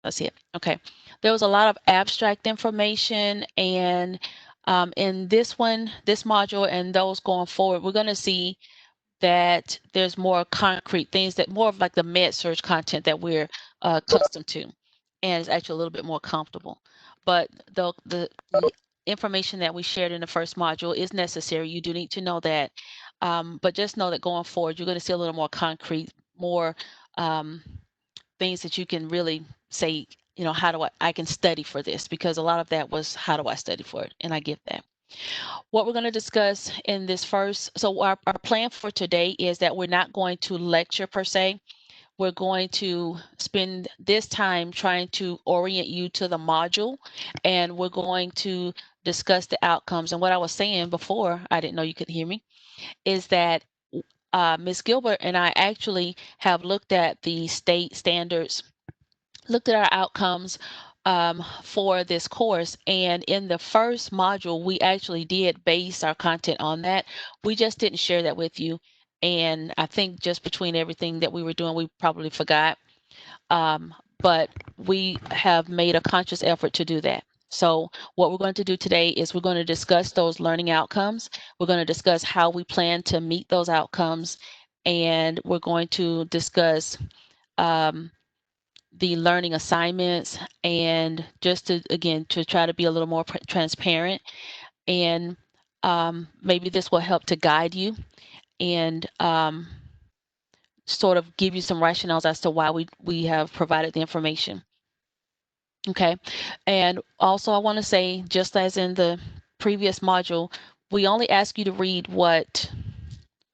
Let's see it. Okay. There was a lot of abstract information, and in this one, this module, and those going forward, we're going to see that there's more concrete things, that more of like the med surg content that we're accustomed to, and it's actually a little bit more comfortable. But the information that we shared in the first module is necessary. You do need to know that, but just know that going forward, you're going to see a little more concrete, more um, things that you can really say, you know, how do I can study for this, because a lot of that was how do I study for it, and I get that. What we're going to discuss in this first, so our plan for today is that we're not going to lecture per se. We're going to spend this time trying to orient you to the module, and we're going to discuss the outcomes. And what I was saying before, I didn't know you could hear me, is that Ms. Gilbert and I actually have looked at the state standards, looked at our outcomes for this course. And in the first module, we actually did base our content on that. We just didn't share that with you. And I think just between everything that we were doing, we probably forgot. But we have made a conscious effort to do that. So what we're going to do today is we're going to discuss those learning outcomes. We're going to discuss how we plan to meet those outcomes. And we're going to discuss um, the learning assignments, and just to, again, to try to be a little more transparent, and maybe this will help to guide you, and sort of give you some rationales as to why we have provided the information. Okay. And also I want to say, just as in the previous module, we only ask you to read what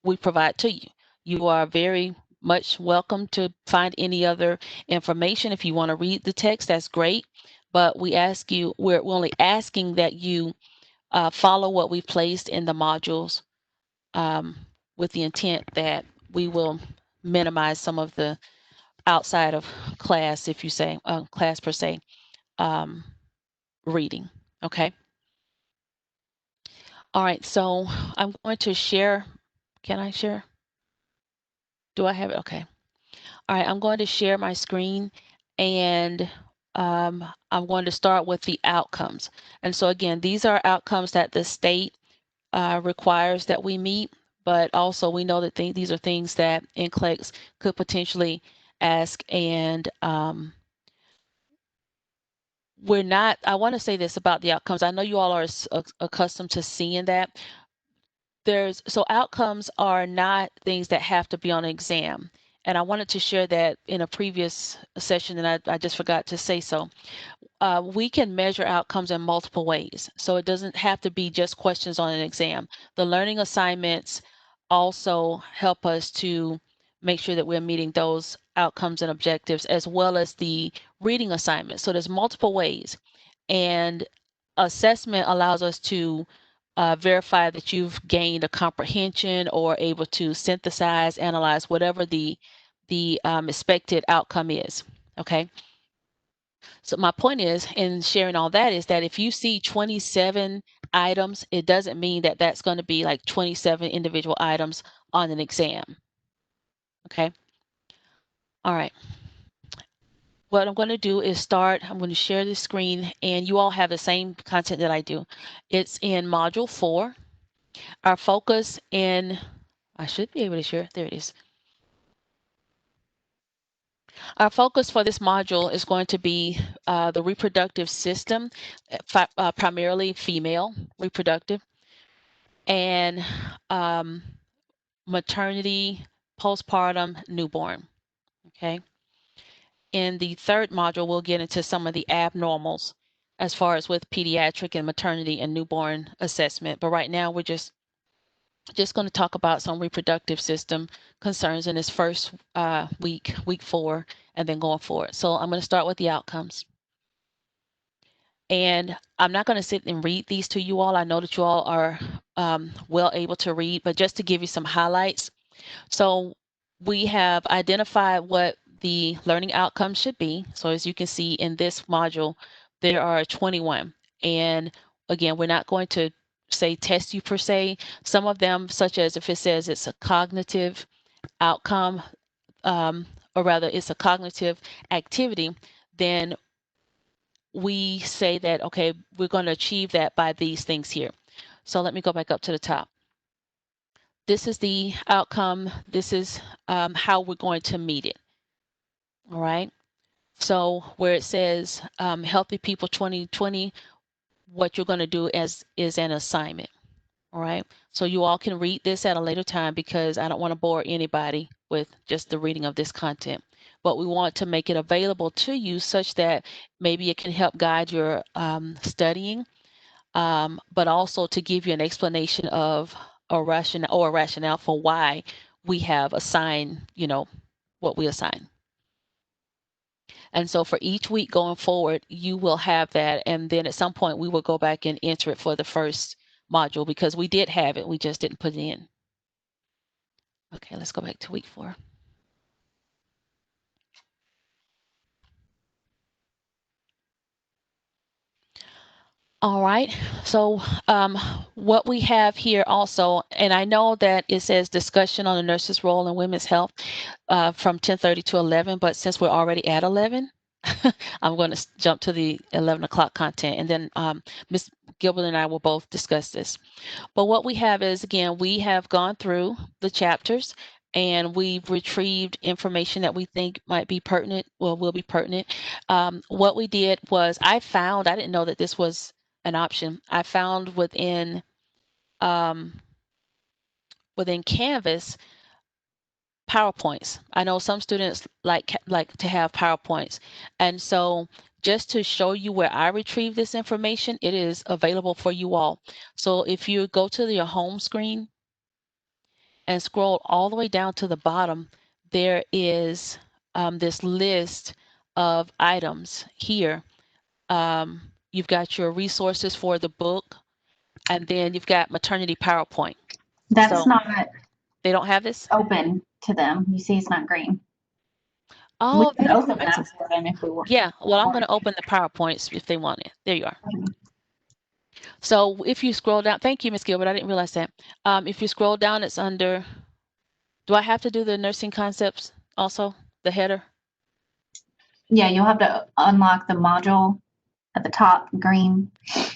we provide to you. You are very much welcome to find any other information. If you want to read the text, that's great. But we ask you, we're only asking that you follow what we've placed in the modules, um, with the intent that we will minimize some of the outside of class, if you say, class per se, um, reading. Okay. All right. So I'm going to share. Can I share? Do I have it? Okay. All right, I'm going to share my screen, and I'm going to start with the outcomes. And so again, these are outcomes that the state requires that we meet, but also we know that these are things that NCLEX could potentially ask. And we're not, I want to say this about the outcomes. I know you all are accustomed to seeing that. So outcomes are not things that have to be on an exam. And I wanted to share that in a previous session, and I just forgot to say so. We can measure outcomes in multiple ways. So it doesn't have to be just questions on an exam. The learning assignments also help us to make sure that we're meeting those outcomes and objectives, as well as the reading assignments. So there's multiple ways. And assessment allows us to verify that you've gained a comprehension or able to synthesize, analyze whatever the expected outcome is. Okay. So my point is, in sharing all that, is that if you see 27 items, it doesn't mean that that's going to be like 27 individual items on an exam. Okay. All right. What I'm going to do is I'm going to share the screen, and you all have the same content that I do. It's in module 4. Our focus I should be able to share. There it is. Our focus for this module is going to be the reproductive system, primarily female reproductive, and maternity, postpartum, newborn. Okay. In the third module, we'll get into some of the abnormals as far as with pediatric and maternity and newborn assessment. But right now, we're just going to talk about some reproductive system concerns in this first week 4, and then going forward. So I'm going to start with the outcomes. And I'm not going to sit and read these to you all. I know that you all are well able to read, but just to give you some highlights. So we have identified what the learning outcomes should be. So as you can see in this module, there are 21. And again, we're not going to say test you per se. Some of them, such as if it says it's a cognitive outcome, or rather it's a cognitive activity, then we say that, okay, we're going to achieve that by these things here. So let me go back up to the top. This is the outcome. This is how we're going to meet it. All right. So where it says Healthy People 2020, what you're going to do is an assignment. All right. So you all can read this at a later time because I don't want to bore anybody with just the reading of this content. But we want to make it available to you such that maybe it can help guide your studying, but also to give you an explanation of a rationale for why we have assigned, what we assign. And so for each week going forward, you will have that. And then at some point, we will go back and enter it for the first module because we did have it. We just didn't put it in. Okay, let's go back to week 4. All right, so what we have here also, and I know that it says discussion on the nurse's role in women's health from 10:30 to 11, but since we're already at 11, I'm going to jump to the 11 o'clock content, and then Ms. Gilbert and I will both discuss this. But what we have is, again, we have gone through the chapters and we've retrieved information that we think might be pertinent or will be pertinent. What we did was I didn't know that this was an option. I found within Canvas PowerPoints. I know some students like to have PowerPoints. And so just to show you where I retrieve this information, it is available for you all. So if you go to your home screen and scroll all the way down to the bottom, there is this list of items here. You've got your resources for the book, and then you've got maternity PowerPoint. That's not. They don't have this? Open to them. You see it's not green. Oh, we can open that for them if we want. Yeah, well, I'm going to open the PowerPoints if they want it. There you are. So if you scroll down, thank you, Ms. Gilbert. I didn't realize that. If you scroll down, it's under, do I have to do the nursing concepts also, the header? Yeah, you'll have to unlock the module at the top, green.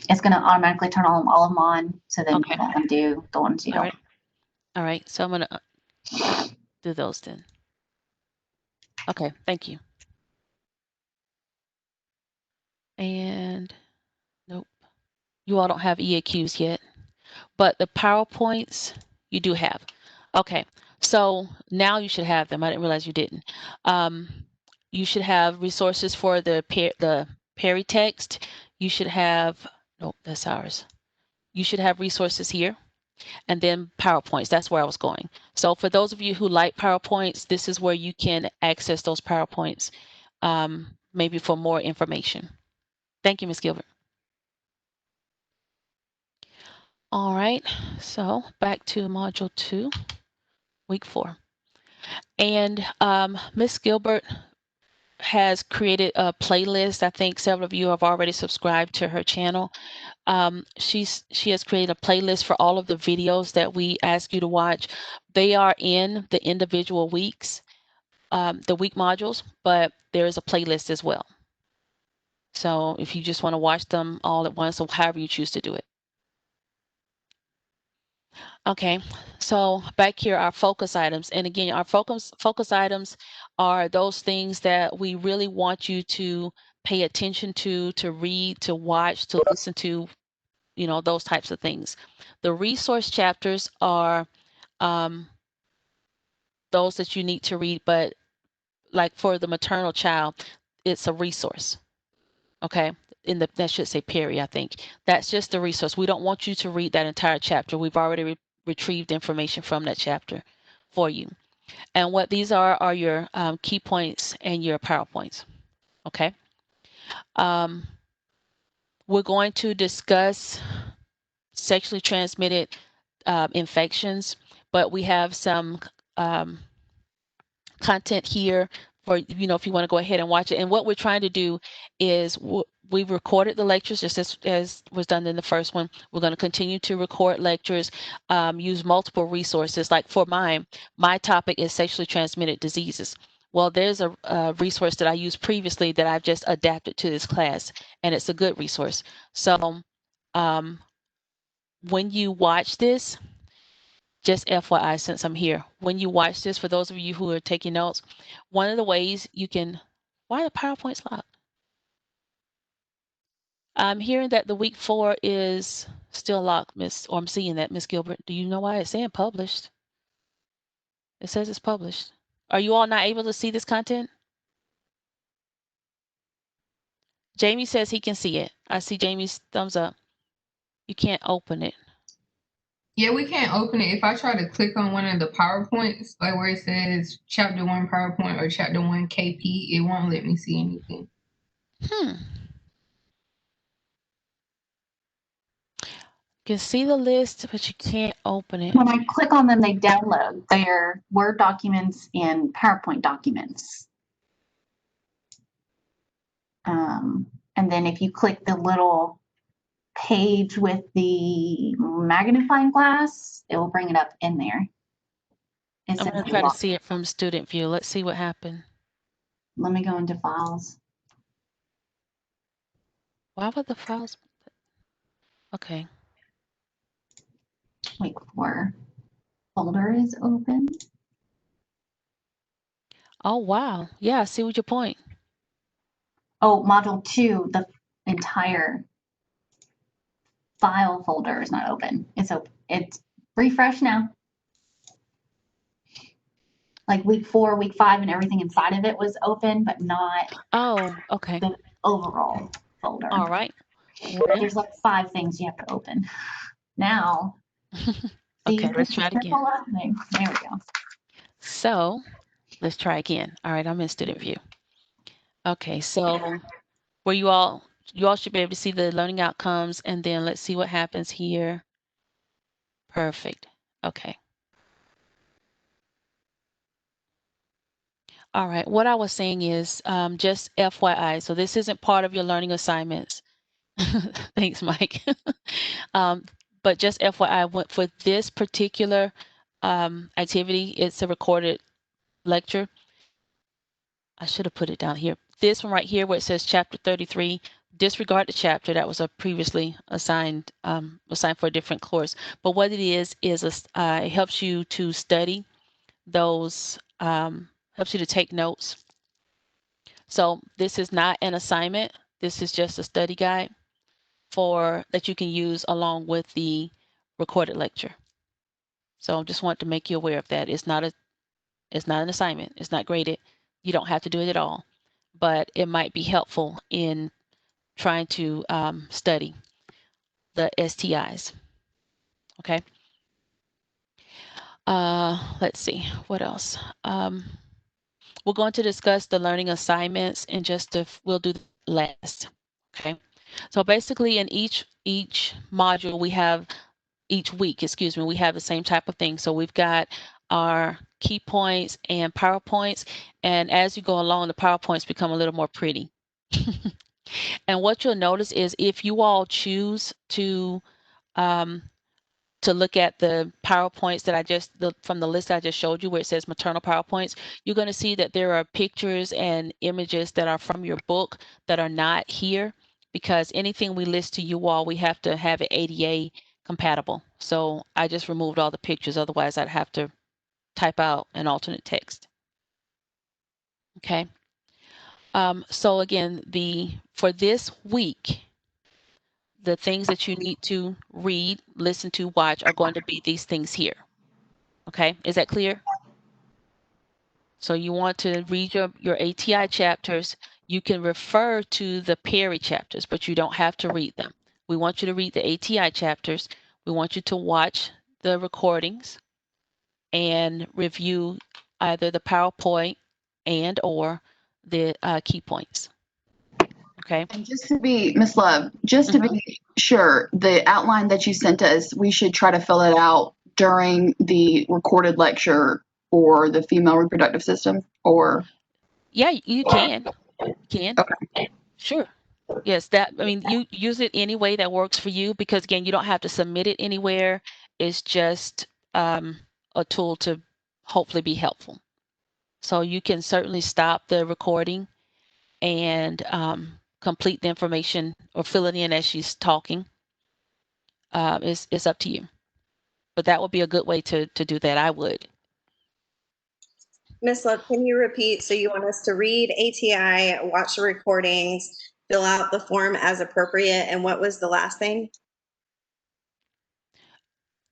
It's going to automatically turn all of them on. So then you can undo the ones you don't. All right, so I'm going to do those then. Okay, thank you. And nope, you all don't have EAQs yet, but the PowerPoints you do have. Okay, so now you should have them. I didn't realize you didn't. You should have resources for the Perry text. You should have, nope, that's ours. You should have resources here. And then PowerPoints, that's where I was going. So for those of you who like PowerPoints, this is where you can access those PowerPoints, maybe for more information. Thank you, Ms. Gilbert. All right, so back to Module 2, Week 4. And Ms. Gilbert has created a playlist. I think several of you have already subscribed to her channel. She has created a playlist for all of the videos that we ask you to watch. They are in the individual weeks, the week modules, but there is a playlist as well. So if you just want to watch them all at once, or however you choose to do it. Okay, so back here, our focus items. And again, our focus items are those things that we really want you to pay attention to read, to watch, to listen to, those types of things. The resource chapters are those that you need to read, but like for the maternal child, it's a resource. Okay, that should say Perry, I think. That's just a resource. We don't want you to read that entire chapter. We've already retrieved information from that chapter for you. And what these are your key points and your PowerPoints. Okay. We're going to discuss sexually transmitted infections, but we have some content here for, if you want to go ahead and watch it. And what we're trying to do is we've recorded the lectures just as was done in the first one. We're going to continue to record lectures, use multiple resources. Like for my topic is sexually transmitted diseases. Well, there's a resource that I used previously that I've just adapted to this class, and it's a good resource. So um, when you watch this, just FYI, since I'm here, when you watch this, for those of you who are taking notes, one of the ways you can, why are the PowerPoints locked? I'm hearing that the week 4 is still locked, or I'm seeing that, Miss Gilbert. Do you know why it's saying published? It says it's published. Are you all not able to see this content? Jamie says he can see it. I see Jamie's thumbs up. You can't open it. Yeah, we can't open it. If I try to click on one of the PowerPoints, like where it says Chapter 1 PowerPoint or Chapter 1 KP, it won't let me see anything. You can see the list, but you can't open it. When I click on them, they download their Word documents and PowerPoint documents. And then if you click the little page with the magnifying glass, it will bring it up in there. I'm going to try to see it from student view. Let's see what happened. Let me go into files. Why would the files? Okay. Week 4 folder is open. Oh, wow. Yeah, I see what your point. Oh, module 2, the entire file folder is not open. It's open. It's refresh now. Like week 4, week 5, and everything inside of it was open, but not okay. The overall folder. All right. Well, there's like 5 things you have to open. Now, okay, let's try it again. There we go. So let's try again. All right, I'm in student view. Okay, so where you all should be able to see the learning outcomes, and then let's see what happens here. Perfect. Okay. All right, what I was saying is just FYI, so this isn't part of your learning assignments. Thanks, Mike. But just FYI, for this particular activity, it's a recorded lecture. I should have put it down here. This one right here where it says chapter 33, disregard the chapter that was a previously assigned for a different course. But what it is it helps you to study those, helps you to take notes. So this is not an assignment. This is just a study guide that you can use along with the recorded lecture. So I just want to make you aware of that. It's not an assignment. It's not graded. You don't have to do it at all, but it might be helpful in trying to study the STIs. Okay. Let's see what else. We're going to discuss the learning assignments in we'll do that last. Okay. So basically in each module each week, we have the same type of thing. So we've got our key points and PowerPoints. And as you go along, the PowerPoints become a little more pretty. And what you'll notice is if you all choose to look at the PowerPoints that from the list I just showed you where it says maternal PowerPoints, you're going to see that there are pictures and images that are from your book that are not here, because anything we list to you all, we have to have it ADA compatible. So I just removed all the pictures. Otherwise, I'd have to type out an alternate text. Okay. So again, for this week, the things that you need to read, listen to, watch are going to be these things here. Okay, is that clear? So you want to read your ATI chapters. You can refer to the Perry chapters, but you don't have to read them. We want you to read the ATI chapters. We want you to watch the recordings and review either the PowerPoint and or the key points. Okay. And just to be, Miss Love, just to be sure, the outline that you sent us, we should try to fill it out during the recorded lecture for the female reproductive system, or? Yeah, you can. Okay. Sure. Yes, you use it any way that works for you, because again, you don't have to submit it anywhere. It's just a tool to hopefully be helpful. So you can certainly stop the recording and complete the information or fill it in as she's talking. It's up to you. But that would be a good way to do that. I would. Ms. Love, can you repeat? So you want us to read ATI, watch the recordings, fill out the form as appropriate, and what was the last thing?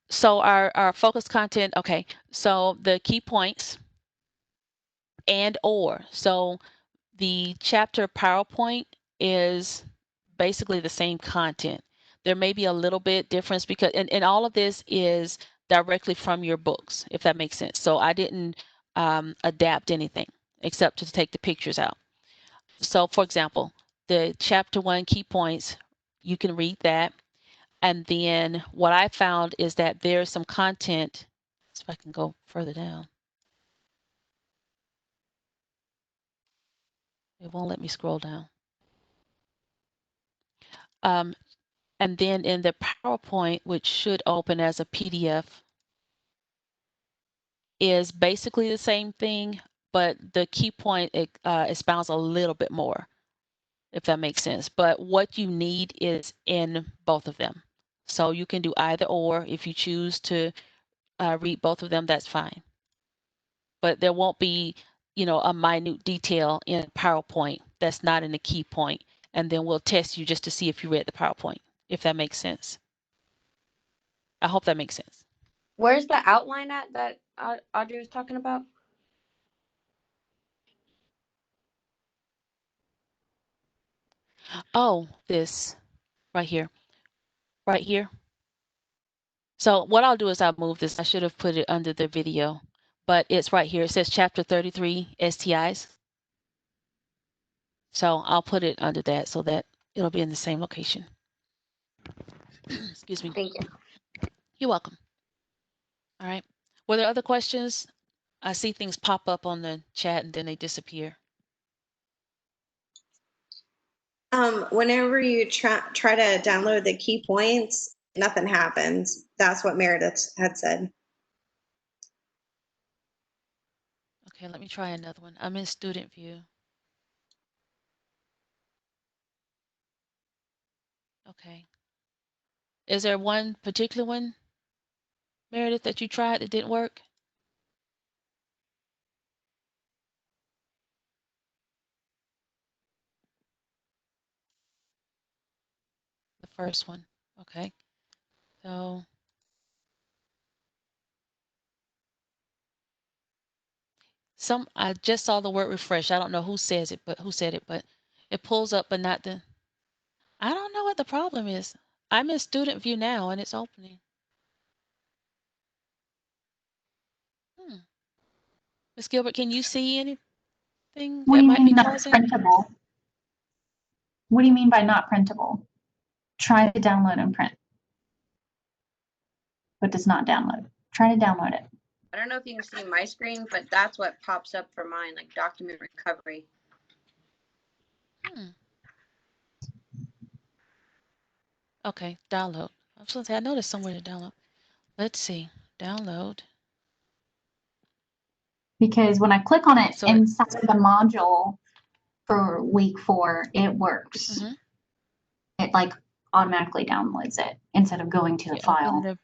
So our focus content, okay. So the key points and or. So the chapter PowerPoint is basically the same content. There may be a little bit difference because, and all of this is directly from your books, if that makes sense. So I didn't adapt anything except to take the pictures out. So for example, the chapter 1 key points, you can read that. And then what I found is that there's some content, so if I can go further down. It won't let me scroll down. And then in the PowerPoint, which should open as a PDF, is basically the same thing, but the key point expounds a little bit more, if that makes sense. But what you need is in both of them. So you can do either or. If you choose to read both of them, that's fine. But there won't be, a minute detail in PowerPoint that's not in the key point. And then we'll test you just to see if you read the PowerPoint, if that makes sense. I hope that makes sense. Where's the outline at that Audrey was talking about? Oh, this right here, right here. So what I'll do is I'll move this. I should have put it under the video, but it's right here. It says chapter 33 STIs. So I'll put it under that so that it'll be in the same location. Excuse me. Thank you. You're welcome. All right. Were there other questions? I see things pop up on the chat and then they disappear. Whenever you try to download the key points, nothing happens. That's what Meredith had said. Okay, let me try another one. I'm in student view. Okay. Is there one particular one, Meredith, that you tried that didn't work? The first one. Okay. So I just saw the word refresh. I don't know who said it, but it pulls up, but not the. I don't know what the problem is. I'm in student view now and it's opening. Ms. Gilbert, can you see anything What that do you might mean be not causing? printable? What do you mean by not printable? Try to download and print, but does not download. Try to download it. I don't know if you can see my screen, but that's what pops up for mine, like document recovery. Okay, download. I was going to say, I know there's somewhere to download. Let's see. Download. Because when I click on it So inside of the module for week 4, it works. It like automatically downloads it instead of going to the file.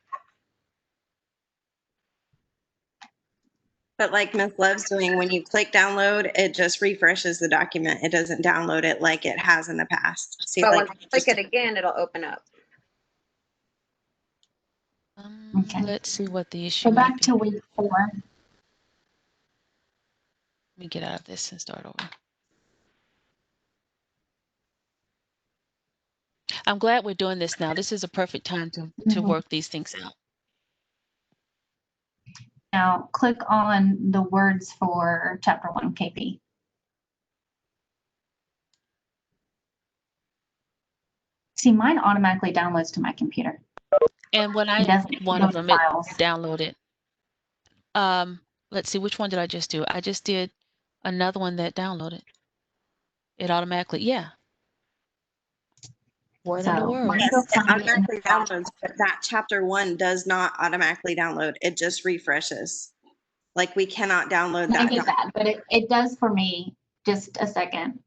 But like Ms. Love's doing, when you click download, it just refreshes the document. It doesn't download it like it has in the past. See, But like when I click it again, it'll open up. Okay. Let's see what the issue Go might back be. to week 4. Let me get out of this and start over. I'm glad we're doing this now. This is a perfect time to work these things out. Now click on the words for chapter 1 KP. See, mine automatically downloads to my computer. And when I one of them, it downloaded. Let's see, which one did I just do? I just did another one that downloaded. It automatically, yeah. What in the world? Yes, it automatically downloads, but that chapter 1 does not automatically download. It just refreshes. Like we cannot download I that. get that, but it does for me. Just a second.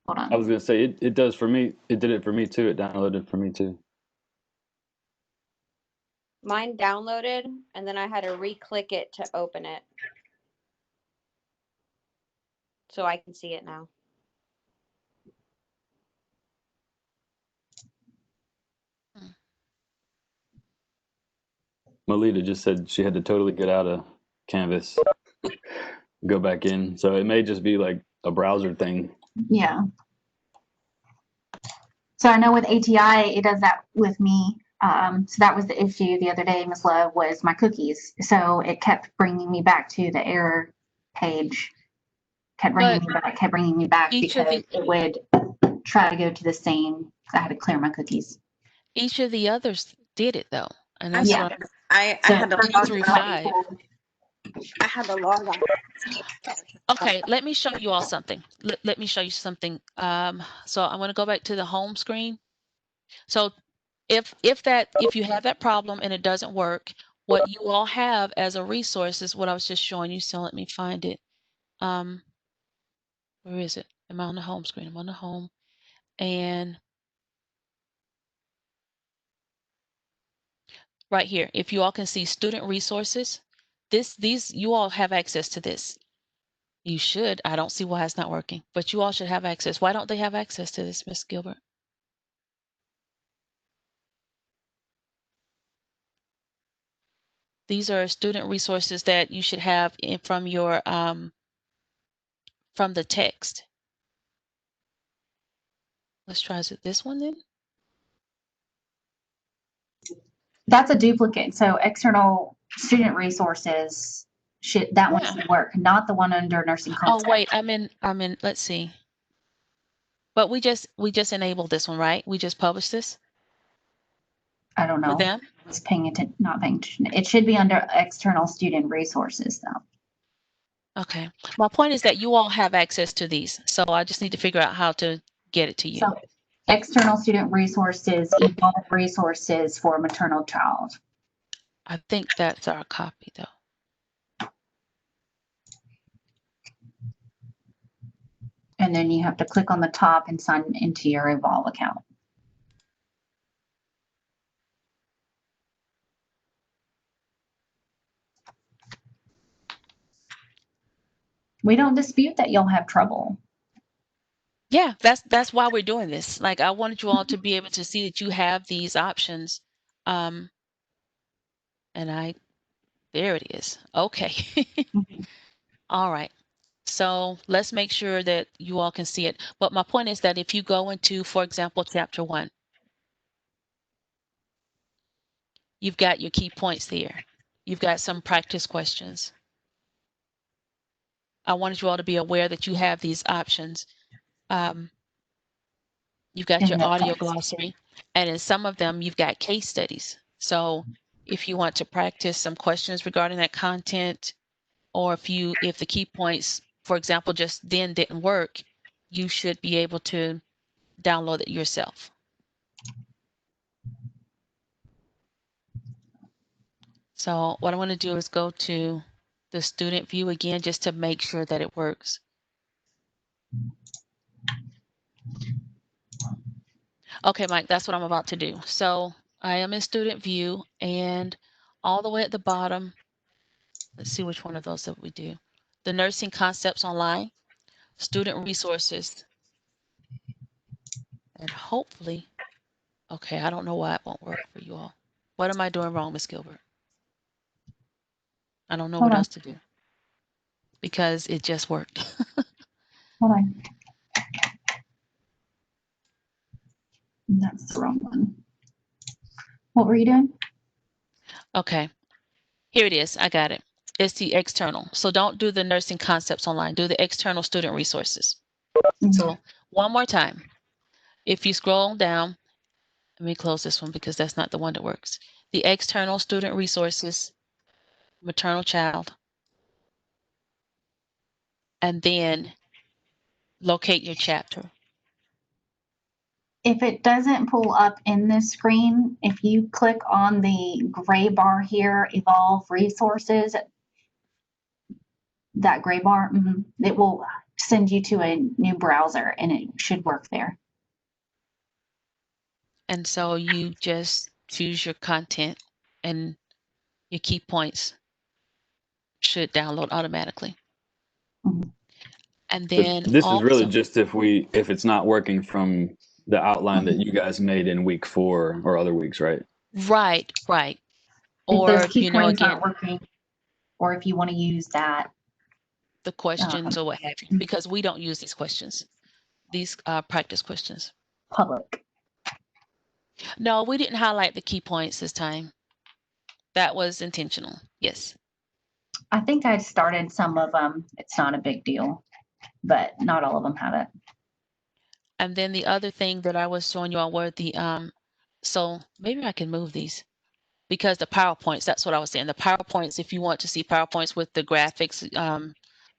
Hold I on. was gonna say it does for me. It did it for me too. It downloaded for me too. Mine downloaded, and then I had to re-click it to open it. So I can see it now. Melita just said she had to totally get out of Canvas, go back in. So it may just be like a browser thing. Yeah. So I know with ATI, it does that with me. So that was the issue the other day, Miss Love, was my cookies. So it kept bringing me back to the error page. Kept bringing me back because it would try to go to the same. I had to clear my cookies. Each of the others did it though, and I that's Yeah. what I So had to I'm log through out. 5. I had to log on. Okay, let me show you all something. Let me show you something. So I'm going to go back to the home screen. So if you have that problem and it doesn't work, what you all have as a resource is what I was just showing you. So let me find it. Where is it? Am I on the home screen? I'm on the home, and right here, if you all can see student resources, these you all have access to this. You should. I don't see why it's not working, but you all should have access. Why don't they have access to this, Miss Gilbert? These are student resources that you should have from your from the text. Let's try this one then. that's a duplicate. So external student resources one should work, not the one under nursing content. Oh wait, I'm in. Let's see. But we just enabled this one, right? We just published this. I don't know. For them. I was not paying attention. It should be under external student resources though. Okay. My point is that you all have access to these, so I just need to figure out how to get it to you. So external student resources, evolve resources for maternal child. I think that's our copy though. And then you have to click on the top and sign into your Evolve account. We don't dispute that you'll have trouble. Yeah, that's why we're doing this. Like I wanted you all to be able to see that you have these options. And there it is. Okay. All right. So let's make sure that you all can see it. But my point is that if you go into, for example, chapter 1, you've got your key points there. You've got some practice questions. I wanted you all to be aware that you have these options. You've got your audio glossary, and in some of them, you've got case studies. So if you want to practice some questions regarding that content, or if the key points, for example, just then didn't work, you should be able to download it yourself. So what I want to do is go to the student view again, just to make sure that it works. Okay, Mike, that's what I'm about to do. So I am in student view, and all the way at the bottom, let's see which one of those that we do. The Nursing Concepts Online, Student Resources, and hopefully, okay, I don't know why it won't work for you all. What am I doing wrong, Miss Gilbert? I don't know what else to do because it just worked. Hold on. That's the wrong one. What were you doing? Okay, here it is. I got it. It's the external. So don't do the Nursing Concepts Online. Do the external student resources. Mm-hmm. So one more time. If you scroll down, let me close this one because that's not the one that works. The external student resources, maternal child, and then locate your chapter. If it doesn't pull up in this screen, if you click on the gray bar here, Evolve Resources, that gray bar, it will send you to a new browser and it should work there. And so you just choose your content and your key points should download automatically. Mhm. And then This is really also, just if it's not working from the outline that you guys made in week 4 or other weeks, right? right. If those Or, key points again, aren't working, or if you want to use that the questions or what have you, because we don't use these questions, these practice questions. public. No, we didn't highlight the key points this time. That was intentional. Yes. I think I started some of them. It's not a big deal, but not all of them have it. And then the other thing that I was showing you all were the so maybe I can move these because the PowerPoints, that's what I was saying. The PowerPoints, if you want to see PowerPoints with the graphics,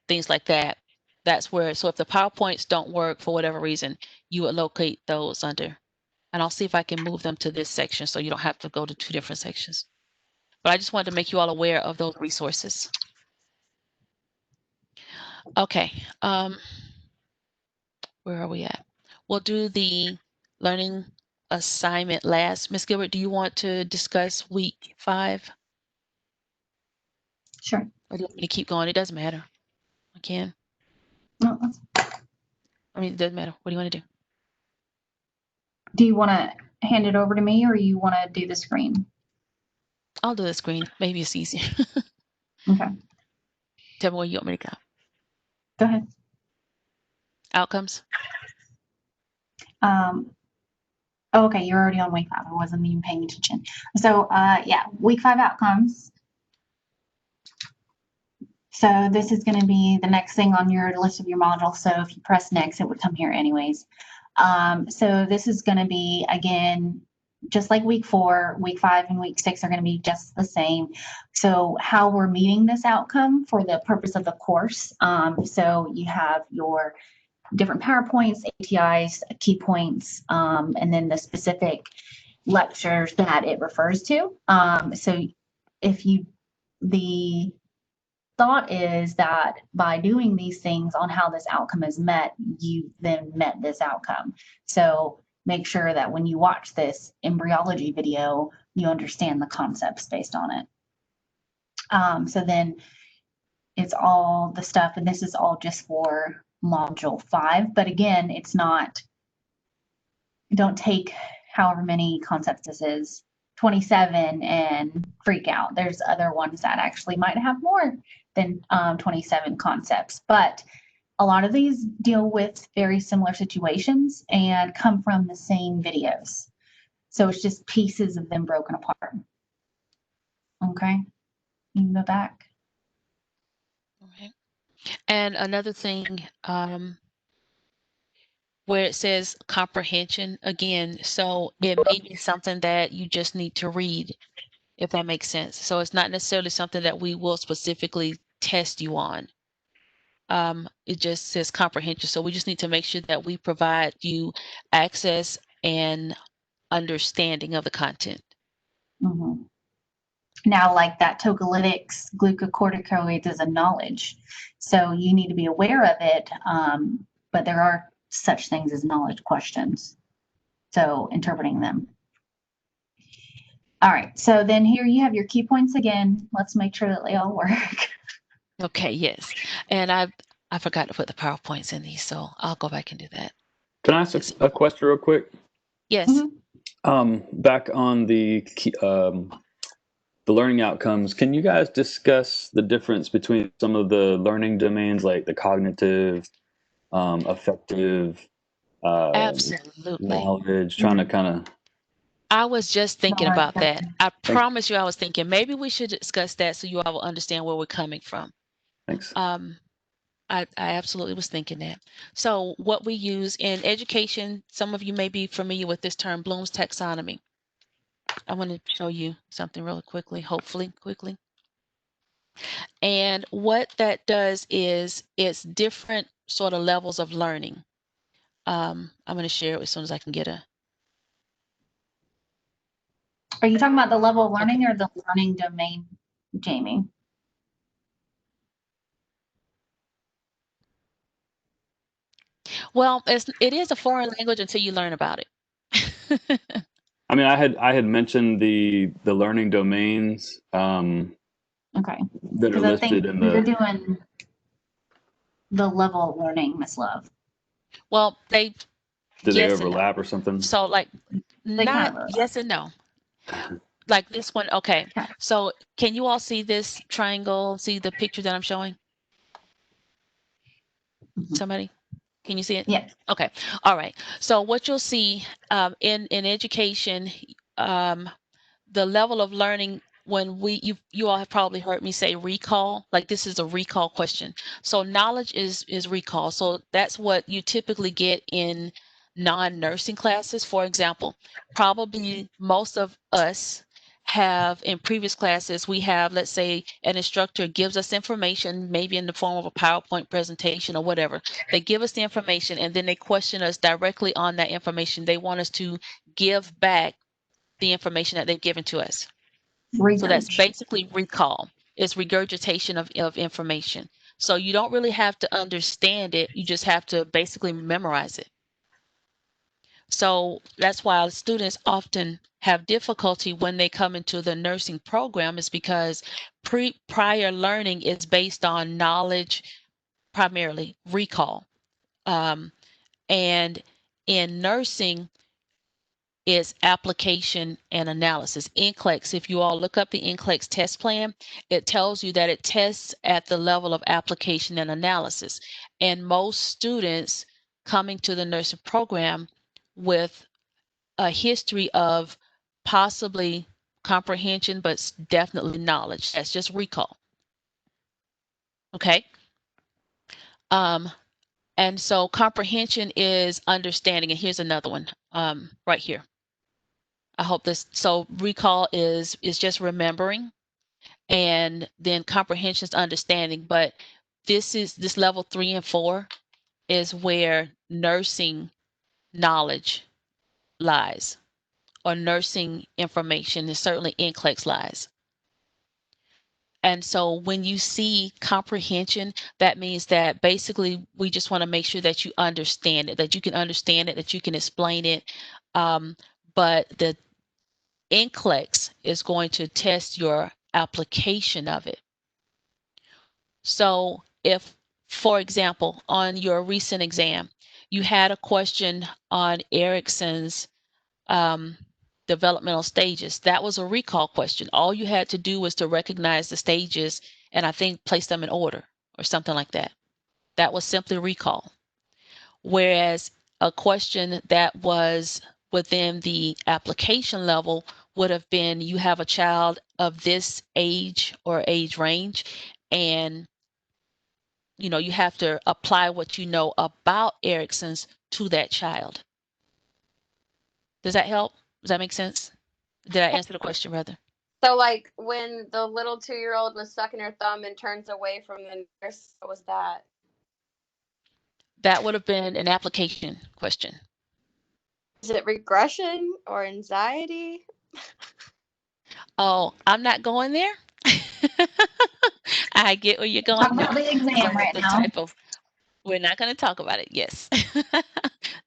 things like that, that's where, so if the PowerPoints don't work for whatever reason, you would locate those under. And I'll see if I can move them to this section so you don't have to go to 2 different sections. But I just wanted to make you all aware of those resources. Okay. Where are we at? We'll do the learning assignment last. Ms. Gilbert, do you want to discuss week 5? Sure. Or do you want me to keep going? It doesn't matter. I can. No, I mean, it doesn't matter. What do you want to do? do you want to hand it over to me or you want to do the screen? I'll do the screen. Maybe it's easier. Okay. Tell me where you want me to go. Go ahead. Outcomes. Okay, you're already on week 5. I wasn't even paying attention. So yeah, week 5 outcomes. So this is going to be the next thing on your list of your modules. So if you press next, it would come here anyways. So this is going to be, again, just like week 4, week 5 and week 6 are going to be just the same. So how we're meeting this outcome for the purpose of the course. So you have your different PowerPoints, ATIs, key points, and then the specific lectures that it refers to. So if you, the thought is that by doing these things on how this outcome is met, you then met this outcome. So make sure that when you watch this embryology video, you understand the concepts based on it. So then it's all the stuff, and this is all just for module 5. But again, it's not, don't take however many concepts this is, 27, and freak out. There's other ones that actually might have more than 27 concepts, but a lot of these deal with very similar situations and come from the same videos. So it's just pieces of them broken apart. Okay, you can go back. Okay. And another thing, where it says comprehension again, so it may be something that you just need to read, if that makes sense. So it's not necessarily something that we will specifically test you on. It just says comprehension. So we just need to make sure that we provide you access and understanding of the content. Mm-hmm. Now, like that tocolytics, glucocorticoids is a knowledge. So you need to be aware of it, but there are such things as knowledge questions. So interpreting them. All right, so then here you have your key points again. Let's make sure that they all work. Okay, yes. And I forgot to put the PowerPoints in these, so I'll go back and do that. Can I ask a question real quick? Yes. Back on the learning outcomes, can you guys discuss the difference between some of the learning domains, like the cognitive, affective, Absolutely. knowledge, trying to kind of... I was just thinking about that. I Thanks. promise you I was thinking maybe we should discuss that so you all will understand where we're coming from. Thanks. I absolutely was thinking that. So what we use in education, some of you may be familiar with this term, Bloom's taxonomy. I want to show you something really quickly, hopefully quickly. And what that does is it's different sort of levels of learning. I'm going to share it as soon as I can get a... Are you talking about the level of learning or the learning domain, Jamie? Well, it is a foreign language until you learn about it. I mean, I had mentioned the learning domains Okay. that are Because I think listed in you're the. doing the level learning, Miss Love. Well, Do they yes and no. overlap or something? So like They kind not of overlap. yes and no. Like this one, okay. Okay. So can you all see this triangle? See the picture that I'm showing? Mhm. Somebody? Can you see it? Yes. Okay. All right. So what you'll see in education, the level of learning when you all have probably heard me say recall, like this is a recall question. So knowledge is recall. So that's what you typically get in non-nursing classes. For example, probably most of us have in previous classes, we have, let's say, an instructor gives us information, maybe in the form of a PowerPoint presentation or whatever. They give us the information and then they question us directly on that information. They want us to give back the information that they've given to us. So that's basically recall. It's regurgitation of information. So you don't really have to understand it. You just have to basically memorize it. So that's why students often have difficulty when they come into the nursing program is because prior learning is based on knowledge, primarily recall. And in nursing, is application and analysis. NCLEX, if you all look up the NCLEX test plan, it tells you that it tests at the level of application and analysis. And most students coming to the nursing program with a history of possibly comprehension, but definitely knowledge. That's just recall. Okay. And so comprehension is understanding. And here's another one right here. I hope this, so recall is just remembering, and then comprehension is understanding. But this level 3 and 4 is where nursing knowledge lies, or nursing information is certainly NCLEX lies. And so when you see comprehension, that means that basically we just want to make sure that you understand it, that you can understand it, that you can explain it. But the NCLEX is going to test your application of it. So if, for example, on your recent exam, you had a question on Erickson's developmental stages, that was a recall question. All you had to do was to recognize the stages and I think place them in order or something like that. That was simply recall. Whereas a question that was within the application level would have been, you have a child of this age or age range, and you have to apply what you know about Erickson's to that child. Does that help? Does that make sense? Did I answer the question rather? So, like, when the little 2-year-old was sucking her thumb and turns away from the nurse, what was that? That would have been an application question. Is it regression or anxiety? Oh, I'm not going there. I get where you're going. Talk about the exam right now. We're not going to talk about it. Yes.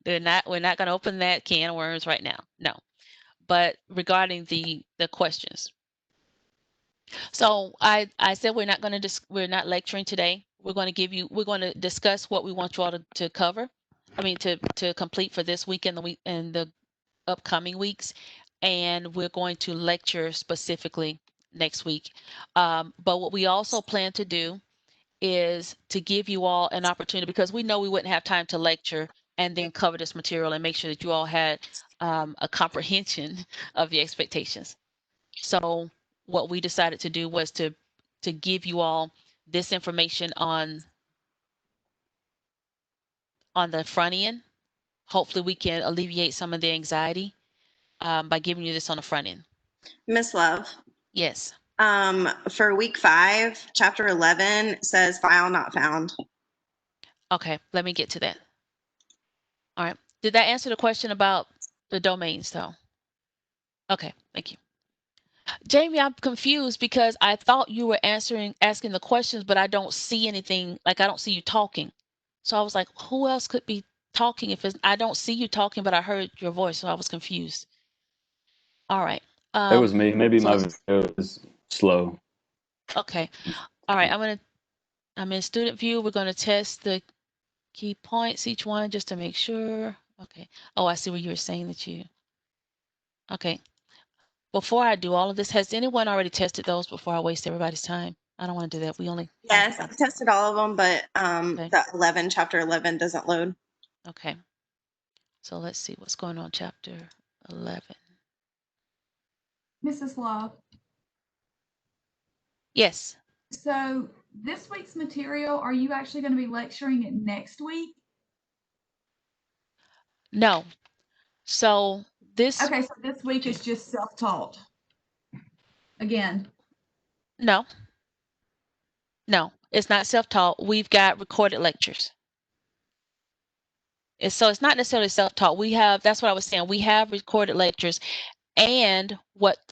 We're not going to open that can of worms right now. No. But regarding the questions. So I said we're not lecturing today. We're going to discuss what we want you all to cover. I mean to complete for this week and the upcoming weeks, and we're going to lecture specifically next week. But what we also plan to do is to give you all an opportunity, because we know we wouldn't have time to lecture and then cover this material and make sure that you all had a comprehension of the expectations. So what we decided to do was to give you all this information on the front end. Hopefully we can alleviate some of the anxiety by giving you this on the front end. Miss Love. Yes. For week 5, chapter 11 says file not found. Okay, let me get to that. All right. Did that answer the question about the domains though? Okay, thank you. Jamie, I'm confused because I thought you were asking the questions, but I don't see anything, like I don't see you talking. So I was like, who else could be talking. If it's, I don't see you talking, but I heard your voice, so I was confused. All right. It was me. Maybe so my let's- video is slow. okay. All right. I'm in student view. We're gonna test the key points, each one, just to make sure. Okay. Oh, I see what you were saying that you. Okay. Before I do all of this, has anyone already tested those before I waste everybody's time? I don't want to do that. We only have Yes, I've tested all of them, but Okay. the chapter 11 doesn't load. Okay. So let's see what's going on chapter 11. Mrs. Love, Yes. so this week's material, are you actually going to be lecturing it next week? No. So this Okay, so this week is just self-taught. Again. no. No, it's not self-taught. We've got recorded lectures. So it's not necessarily self-taught. That's what I was saying. We have recorded lectures, and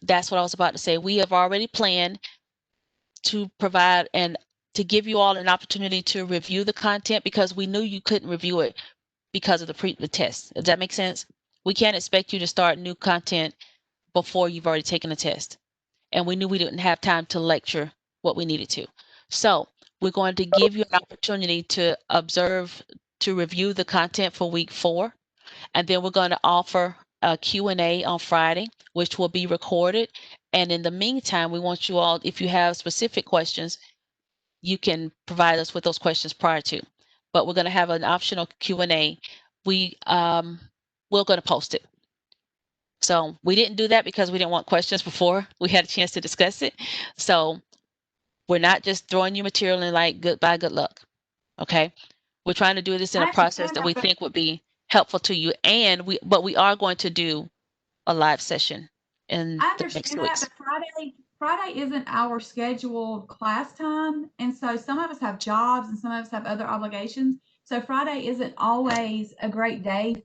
that's what I was about to say. We have already planned to provide and to give you all an opportunity to review the content, because we knew you couldn't review it because of the test. Does that make sense? We can't expect you to start new content before you've already taken a test. And we knew we didn't have time to lecture what we needed to. So we're going to give you an opportunity to observe, to review the content for week 4. And then we're going to offer a Q&A on Friday, which will be recorded. And in the meantime, we want you all, if you have specific questions, you can provide us with those questions prior to. But we're going to have an optional Q&A. We're going to post it. So we didn't do that because we didn't want questions before we had a chance to discuss it. So we're not just throwing you material and like goodbye, good luck. Okay. We're trying to do this in a process that we think would be helpful to you. But we are going to do a live session in I the next understand 2 that, weeks. but Friday isn't our scheduled class time. And so some of us have jobs and some of us have other obligations. So Friday isn't always a great day to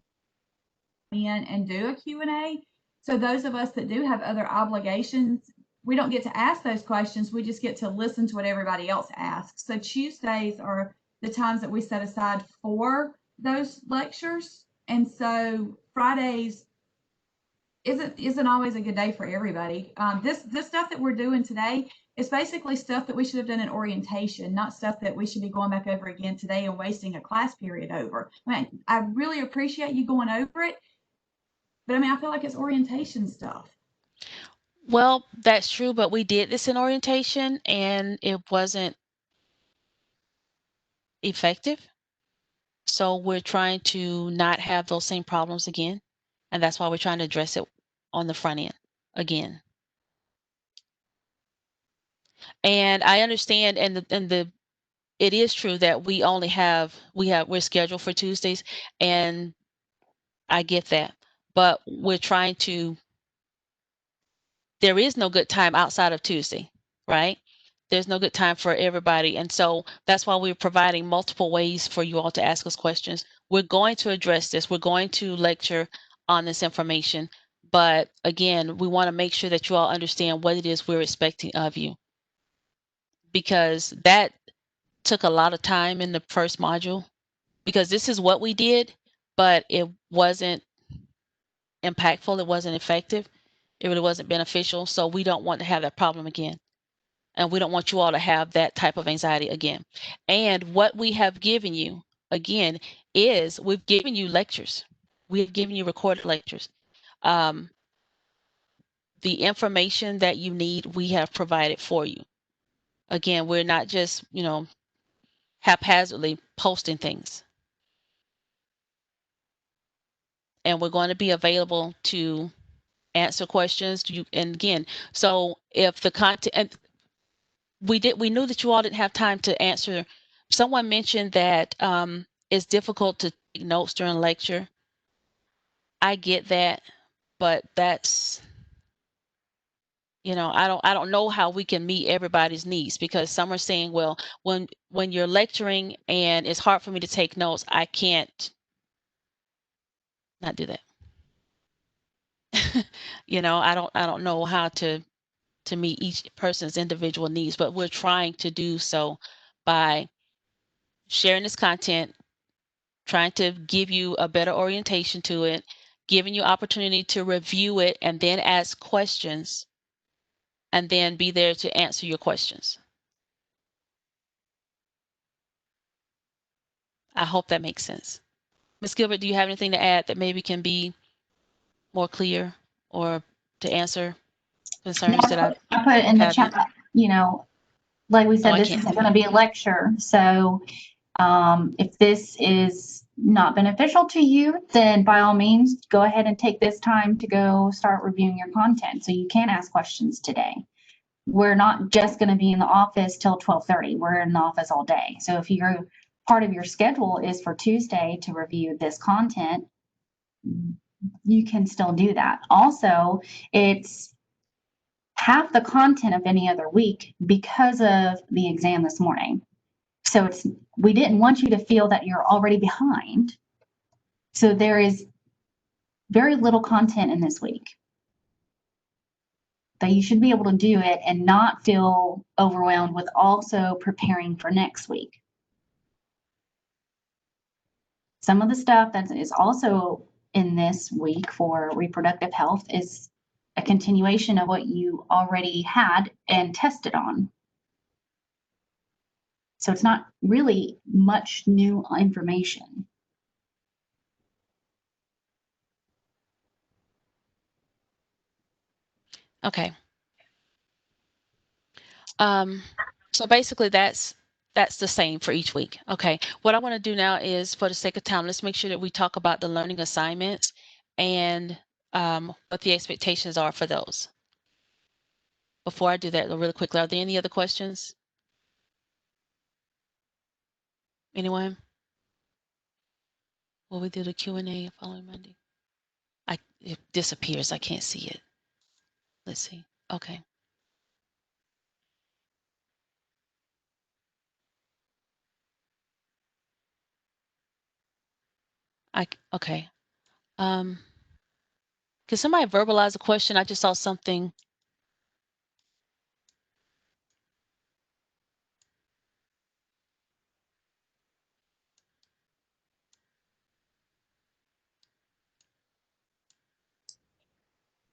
come in and do a Q&A. So those of us that do have other obligations, we don't get to ask those questions. We just get to listen to what everybody else asks. So Tuesdays are the times that we set aside for those lectures. And so Fridays isn't always a good day for everybody. This stuff that we're doing today is basically stuff that we should have done in orientation, not stuff that we should be going back over again today and wasting a class period over. I mean, I really appreciate you going over it, but I mean, I feel like it's orientation stuff. Well, that's true, but we did this in orientation and it wasn't effective. So we're trying to not have those same problems again. And that's why we're trying to address it on the front end again. And I understand, and it is true that we're scheduled for Tuesdays, and I get that. But we're trying to, there is no good time outside of Tuesday, right? There's no good time for everybody. And so that's why we're providing multiple ways for you all to ask us questions. We're going to address this. We're going to lecture on this information. But again, we want to make sure that you all understand what it is we're expecting of you, because that took a lot of time in the first module, because this is what we did, but it wasn't impactful. It wasn't effective. It really wasn't beneficial. So we don't want to have that problem again. And we don't want you all to have that type of anxiety again. And what we have given you, again, is we've given you lectures. We have given you recorded lectures. The information that you need, we have provided for you. Again, we're not just, haphazardly posting things. And we're going to be available to answer questions. And again, so if the content, and we knew that you all didn't have time to answer. Someone mentioned that it's difficult to take notes during lecture. I get that, but that's, I don't know how we can meet everybody's needs, because some are saying, well, when you're lecturing and it's hard for me to take notes, I can't not do that. I don't know how to meet each person's individual needs, but we're trying to do so by sharing this content, trying to give you a better orientation to it, giving you opportunity to review it and then ask questions, and then be there to answer your questions. I hope that makes sense. Ms. Gilbert, do you have anything to add that maybe can be more clear or to answer concerns that I put in the haven't? chat, you know, like we Oh, said, I this can't isn't see going to it. be a lecture. So if this is not beneficial to you, then by all means, go ahead and take this time to go start reviewing your content so you can ask questions today. We're not just going to be in the office till 12:30. We're in the office all day. So if your part of your schedule is for Tuesday to review this content, you can still do that. Also, it's half the content of any other week because of the exam this morning. So we didn't want you to feel that you're already behind. So there is very little content in this week. That you should be able to do it and not feel overwhelmed with also preparing for next week. Some of the stuff that is also in this week for reproductive health is a continuation of what you already had and tested on. So it's not really much new information. Okay. So basically that's the same for each week. Okay. What I want to do now is, for the sake of time, let's make sure that we talk about the learning assignments and what the expectations are for those. Before I do that, really quickly, are there any other questions? Anyone? Will we do the Q&A following Monday? It disappears. I can't see it. Let's see. Okay. Okay. Can somebody verbalize a question? I just saw something.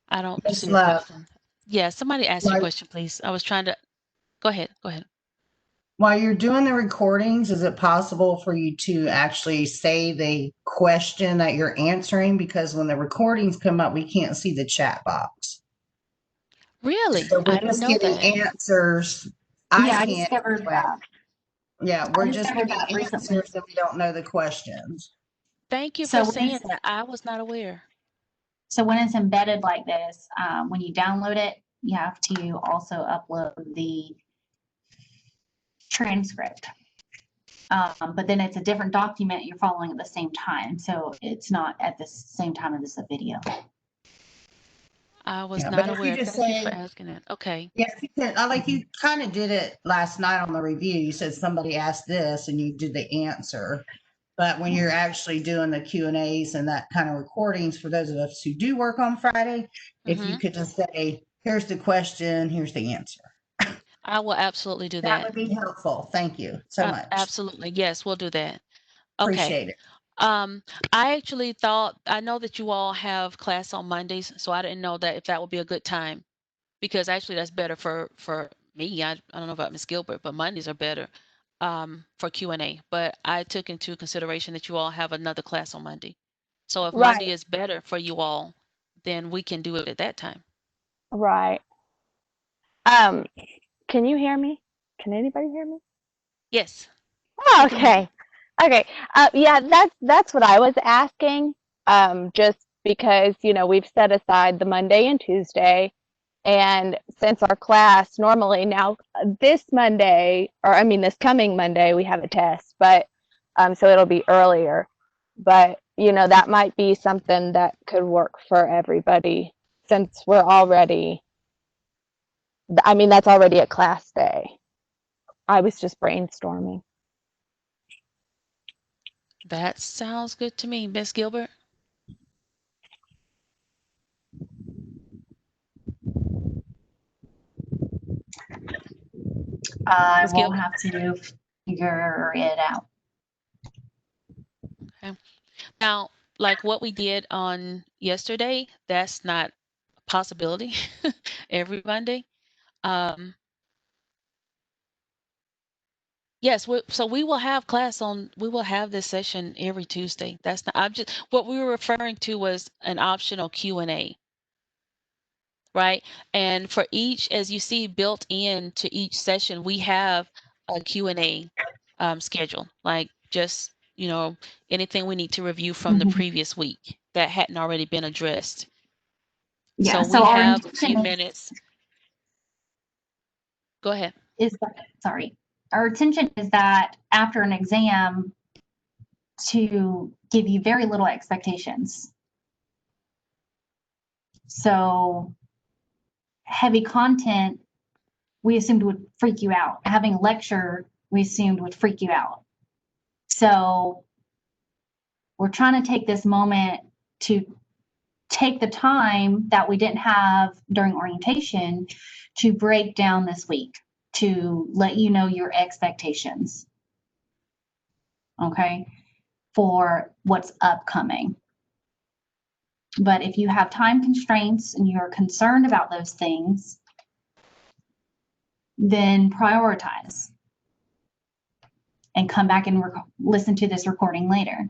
I don't Miss see a Love, question. Yeah, somebody ask your while, question, please. I was trying to. Go ahead. Go ahead. while you're doing the recordings, is it possible for you to actually say the question that you're answering? Because when the recordings come up, we can't see the chat box. Really? So I we're didn't just know getting that. answers. Yeah, I Can't. discovered that. Yeah, I we're just discovered getting that recently. answers and we don't know the questions. Thank you for So when saying it's, that. I was not aware. so when it's embedded like this, when you download it, you have to also upload the transcript. But then it's a different document you're following at the same time. So it's not at the same time as the video. I was Yeah, but not if you aware. just Thank you for say, asking that. Okay. yes, you can. I like you kind of did it last night on the review. You said somebody asked this and you did the answer. But when you're actually doing the Q&As and that kind of recordings, for those of us who do work on Friday, if you could just say, here's the question, here's the answer. I will absolutely do That that. would be helpful. Thank you so much. Absolutely. Yes, we'll do that. Okay. Appreciate it. I actually thought, I know that you all have class on Mondays, so I didn't know that if that would be a good time, because actually that's better for me. I don't know about Miss Gilbert, but Mondays are better for Q&A. But I took into consideration that you all have another class on Monday. So if Monday Right, is better for you all, then we can do it at that time. right. Um, can you hear me? Can anybody hear me? Yes, Oh, we can hear you. okay. Okay. Yeah, that's what I was asking. Just because, we've set aside the Monday and Tuesday, and since our class normally now this Monday, or I mean this coming Monday, we have a test, but so it'll be earlier. But, that might be something that could work for everybody since we're already, I mean, that's already a class day. I was just brainstorming. That sounds good to me, Miss Gilbert. I Miss will Gilbert. have to figure it out. Okay. Now, like what we did on yesterday, that's not a possibility every Monday. Um, yes, so we will have we will have this session every Tuesday. That's not, I'm just, what we were referring to was an optional Q&A, right? And for each, as you see built in to each session, we have a Q&A schedule, like just, anything we need to review from the Mhm. previous week that hadn't already been addressed. Yeah. So So we our have a few intention minutes. Go ahead. is that, sorry, our intention is that after an exam to give you very little expectations. So heavy content, we assumed would freak you out. Having a lecture, we assumed would freak you out. So we're trying to take this moment to take the time that we didn't have during orientation to break down this week, to let you know your expectations, okay, for what's upcoming. But if you have time constraints and you're concerned about those things, then prioritize and come back and listen to this recording later.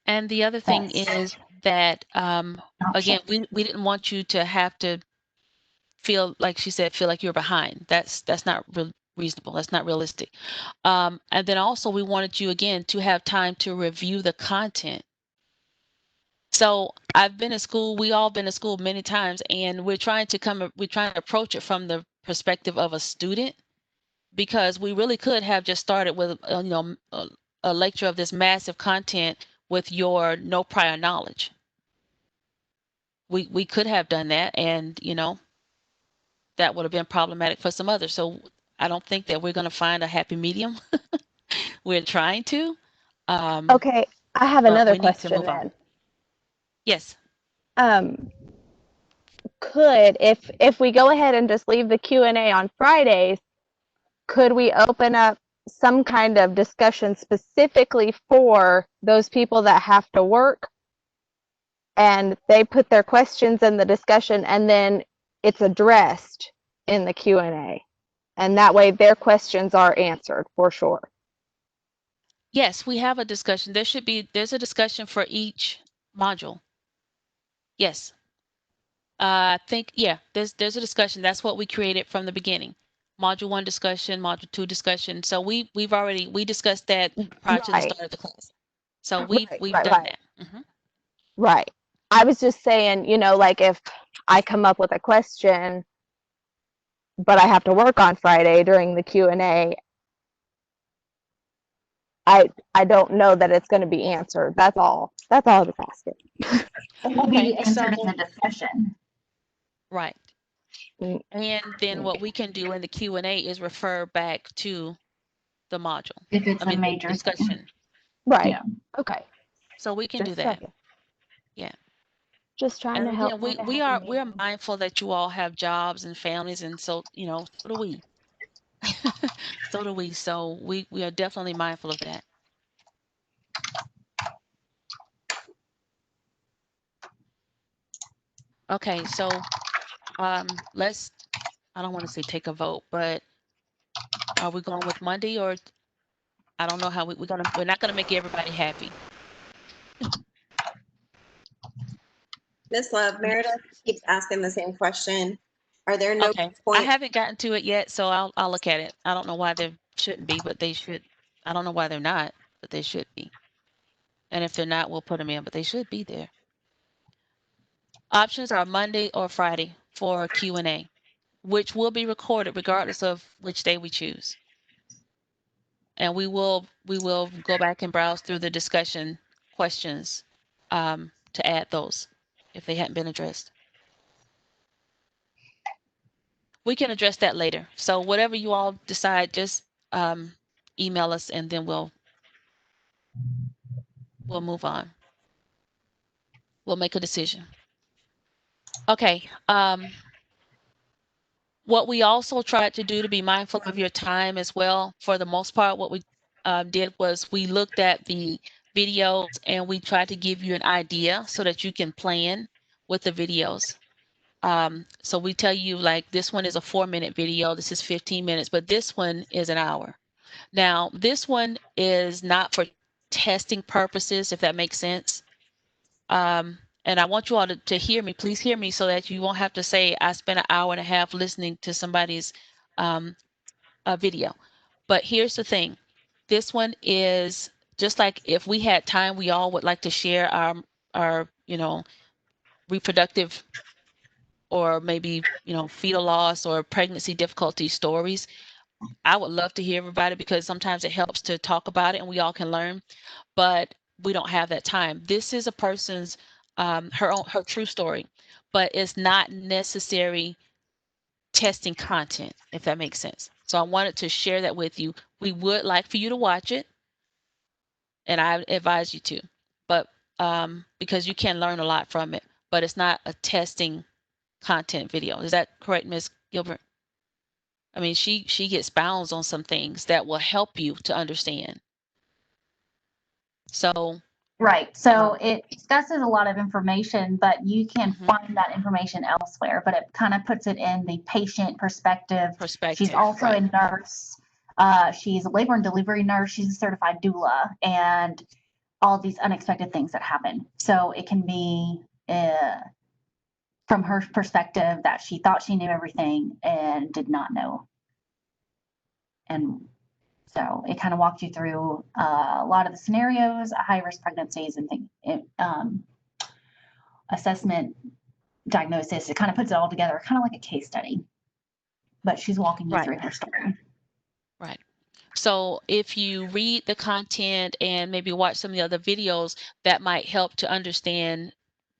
And the other thing is that, again, Option. we didn't want you to have to feel, like she said, feel like you're behind. That's not reasonable. That's not realistic. And then also we wanted you, again, to have time to review the content. So I've been to school, we all been to school many times, and we're trying to approach it from the perspective of a student, because we really could have just started with, a lecture of this massive content with your no prior knowledge. We could have done that, and that would have been problematic for some others. So I don't think that we're going to find a happy medium. We're trying to. Okay, I have But another we need to question move on. then. Yes. Could, if we go ahead and just leave the Q&A on Fridays, could we open up some kind of discussion specifically for those people that have to work, and they put their questions in the discussion and then it's addressed in the Q&A, and that way their questions are answered for sure? Yes, we have a discussion. There's a discussion for each module. Yes. I think, yeah, there's a discussion. That's what we created from the beginning. Module 1 discussion, module 2 discussion. So we discussed that prior to the Right. start of the class. So Right, we've right, done right. that. Mhm. Right. I was just saying, like if I come up with a question, but I have to work on Friday during the Q&A, I don't know that it's going to be answered. That's all. That's all I was asking. It will be Okay, so answered in the discussion. right. Mm, And then what we can do in the Q&A is refer back to the module. If it's I mean, a the major thing. discussion. Right. Yeah. Okay. So we can do Just that. checking. Yeah. Just trying And to help again, find a we're happy medium. mindful that you all have jobs and families, and so, so do we. So do we. So we are definitely mindful of that. Okay, so let's, I don't want to say take a vote, but are we going with Monday, or I don't know how we're not gonna make everybody happy. Miss Love, Meredith keeps asking the same question. Are there no Okay, I points? haven't gotten to it yet, so I'll look at it. I don't know why there shouldn't be, but they should. I don't know why they're not, but they should be. And if they're not, we'll put them in, but they should be there. Options are Monday or Friday for Q&A, which will be recorded regardless of which day we choose. And we will go back and browse through the discussion questions to add those if they hadn't been addressed. We can address that later. So whatever you all decide, just email us, and then we'll move on. We'll make a decision. Okay. What we also tried to do to be mindful of your time as well, for the most part, what we did was we looked at the videos and we tried to give you an idea so that you can plan with the videos. So we tell you like this one is a 4-minute video, this is 15 minutes, but this one is an hour. Now, this one is not for testing purposes, if that makes sense. And I want you all to hear me, please hear me so that you won't have to say, I spent an hour and a half listening to somebody's video. But here's the thing. This one is just like if we had time, we all would like to share our reproductive or maybe, fetal loss or pregnancy difficulty stories. I would love to hear everybody because sometimes it helps to talk about it and we all can learn, but we don't have that time. This is a person's her true story, but it's not necessary testing content, if that makes sense. So I wanted to share that with you. We would like for you to watch it, and I advise you to, but because you can learn a lot from it, but it's not a testing content video. Is that correct, Ms. Gilbert? I mean, she gets bounds on some things that will help you to understand. So Right. So it discusses a lot of information, but you can Mhm. find that information elsewhere, but it kind of puts it in the patient perspective. She's also right. a nurse. She's a labor and delivery nurse. She's a certified doula and all these unexpected things that happen. So it can be from her perspective that she thought she knew everything and did not know. And so it kind of walked you through a lot of the scenarios, high risk pregnancies and things, assessment, diagnosis. It kind of puts it all together, kind of like a case study. But she's walking you Right. through her story. Right. So if you read the content and maybe watch some of the other videos, that might help to understand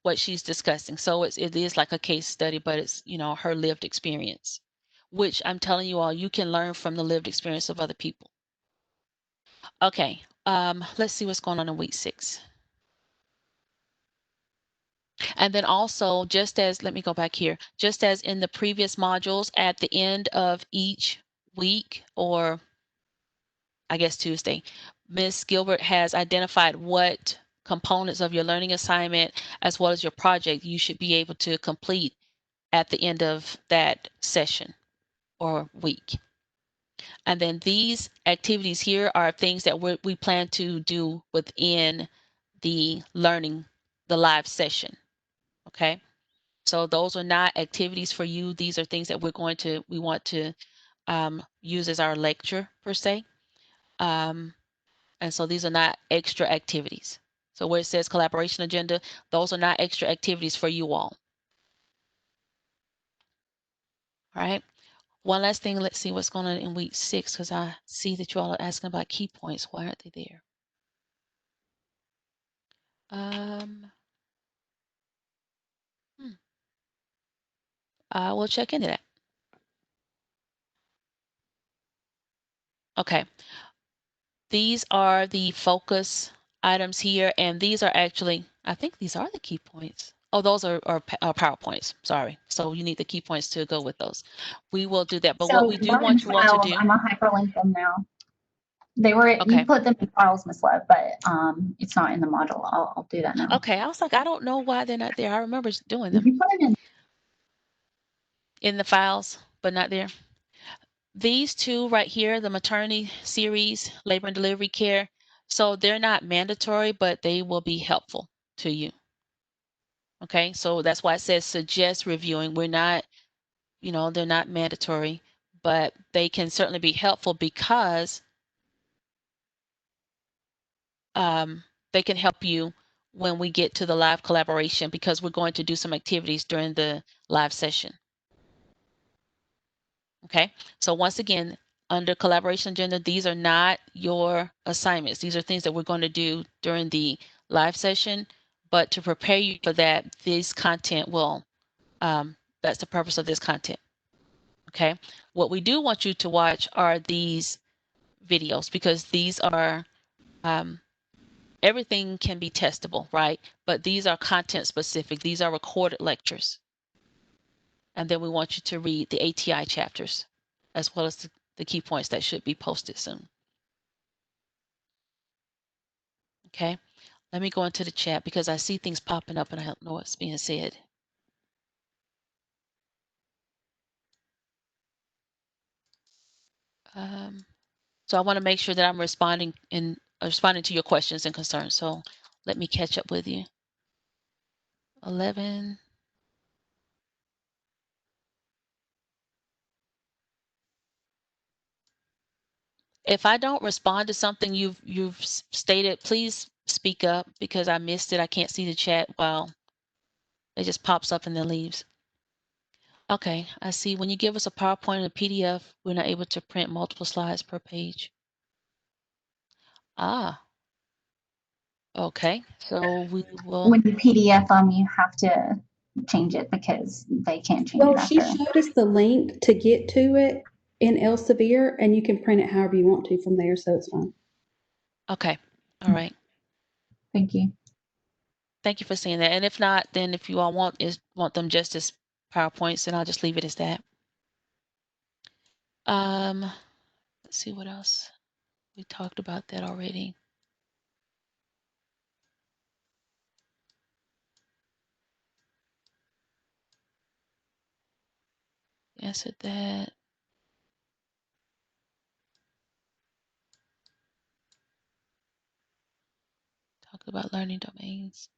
what she's discussing. So it is like a case study, but it's, her lived experience, which I'm telling you all, you can learn from the lived experience of other people. Okay. Let's see what's going on in week 6. And then also, let me go back here, just as in the previous modules, at the end of each week, or I guess Tuesday, Ms. Gilbert has identified what components of your learning assignment as well as your project you should be able to complete at the end of that session or week. And then these activities here are things that we plan to do within the live session. Okay. So those are not activities for you. These are things that we want to use as our lecture per se. And so these are not extra activities. So where it says collaboration agenda, those are not extra activities for you all. All right. One last thing. Let's see what's going on in week 6, because I see that you all are asking about key points. Why aren't they there? I will check into that. Okay. These are the focus items here, and these are actually, I think these are the key points. Oh, those are PowerPoints. Sorry. So you need the key points to go with those. We will do that. But So what we do want you all to do. I'm gonna hyperlink them now. They were Okay. You put them in files, Ms. Love, but it's not in the module. I'll do that now. Okay. I was like, I don't know why they're not there. I remember doing them You put them in the files, but not there. These two right here, the maternity series, labor and delivery care. So they're not mandatory, but they will be helpful to you. Okay. So that's why it says suggest reviewing. We're not, they're not mandatory, but they can certainly be helpful because they can help you when we get to the live collaboration, because we're going to do some activities during the live session. Okay, so once again, under collaboration agenda, these are not your assignments. These are things that we're going to do during the live session, but to prepare you for that, this content will, that's the purpose of this content. Okay, what we do want you to watch are these videos, because these are, everything can be testable, right? But these are content specific. These are recorded lectures. And then we want you to read the ATI chapters, as well as the key points that should be posted soon. Okay, let me go into the chat because I see things popping up and I don't know what's being said. So I want to make sure that I'm responding to your questions and concerns. So let me catch up with you. 11. If I don't respond to something you've stated, please speak up because I missed it. I can't see the chat while it just pops up and then leaves. Okay, I see. When you give us a PowerPoint and a PDF, we're not able to print multiple slides per page. Ah, okay. So we will. When you PDF them, you have to change it because they can't change Well, it she after. showed us the link to get to it in Elsevier, and you can print it however you want to from there, so it's fine. Okay. All right. Thank you. Thank you for saying that. And if not, then if you all want them just as PowerPoints, then I'll just leave it as that. Let's see what else. We talked about that already. Answered that. Talked about learning domains.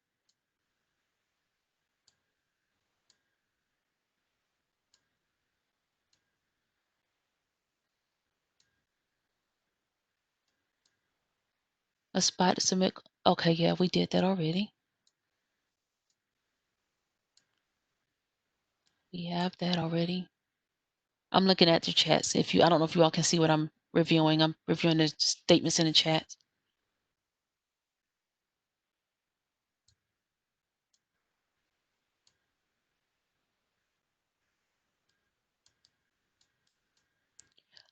A spot to submit. Okay, yeah, we did that already. We have that already. I'm looking at the chats. I don't know if you all can see what I'm reviewing. I'm reviewing the statements in the chat.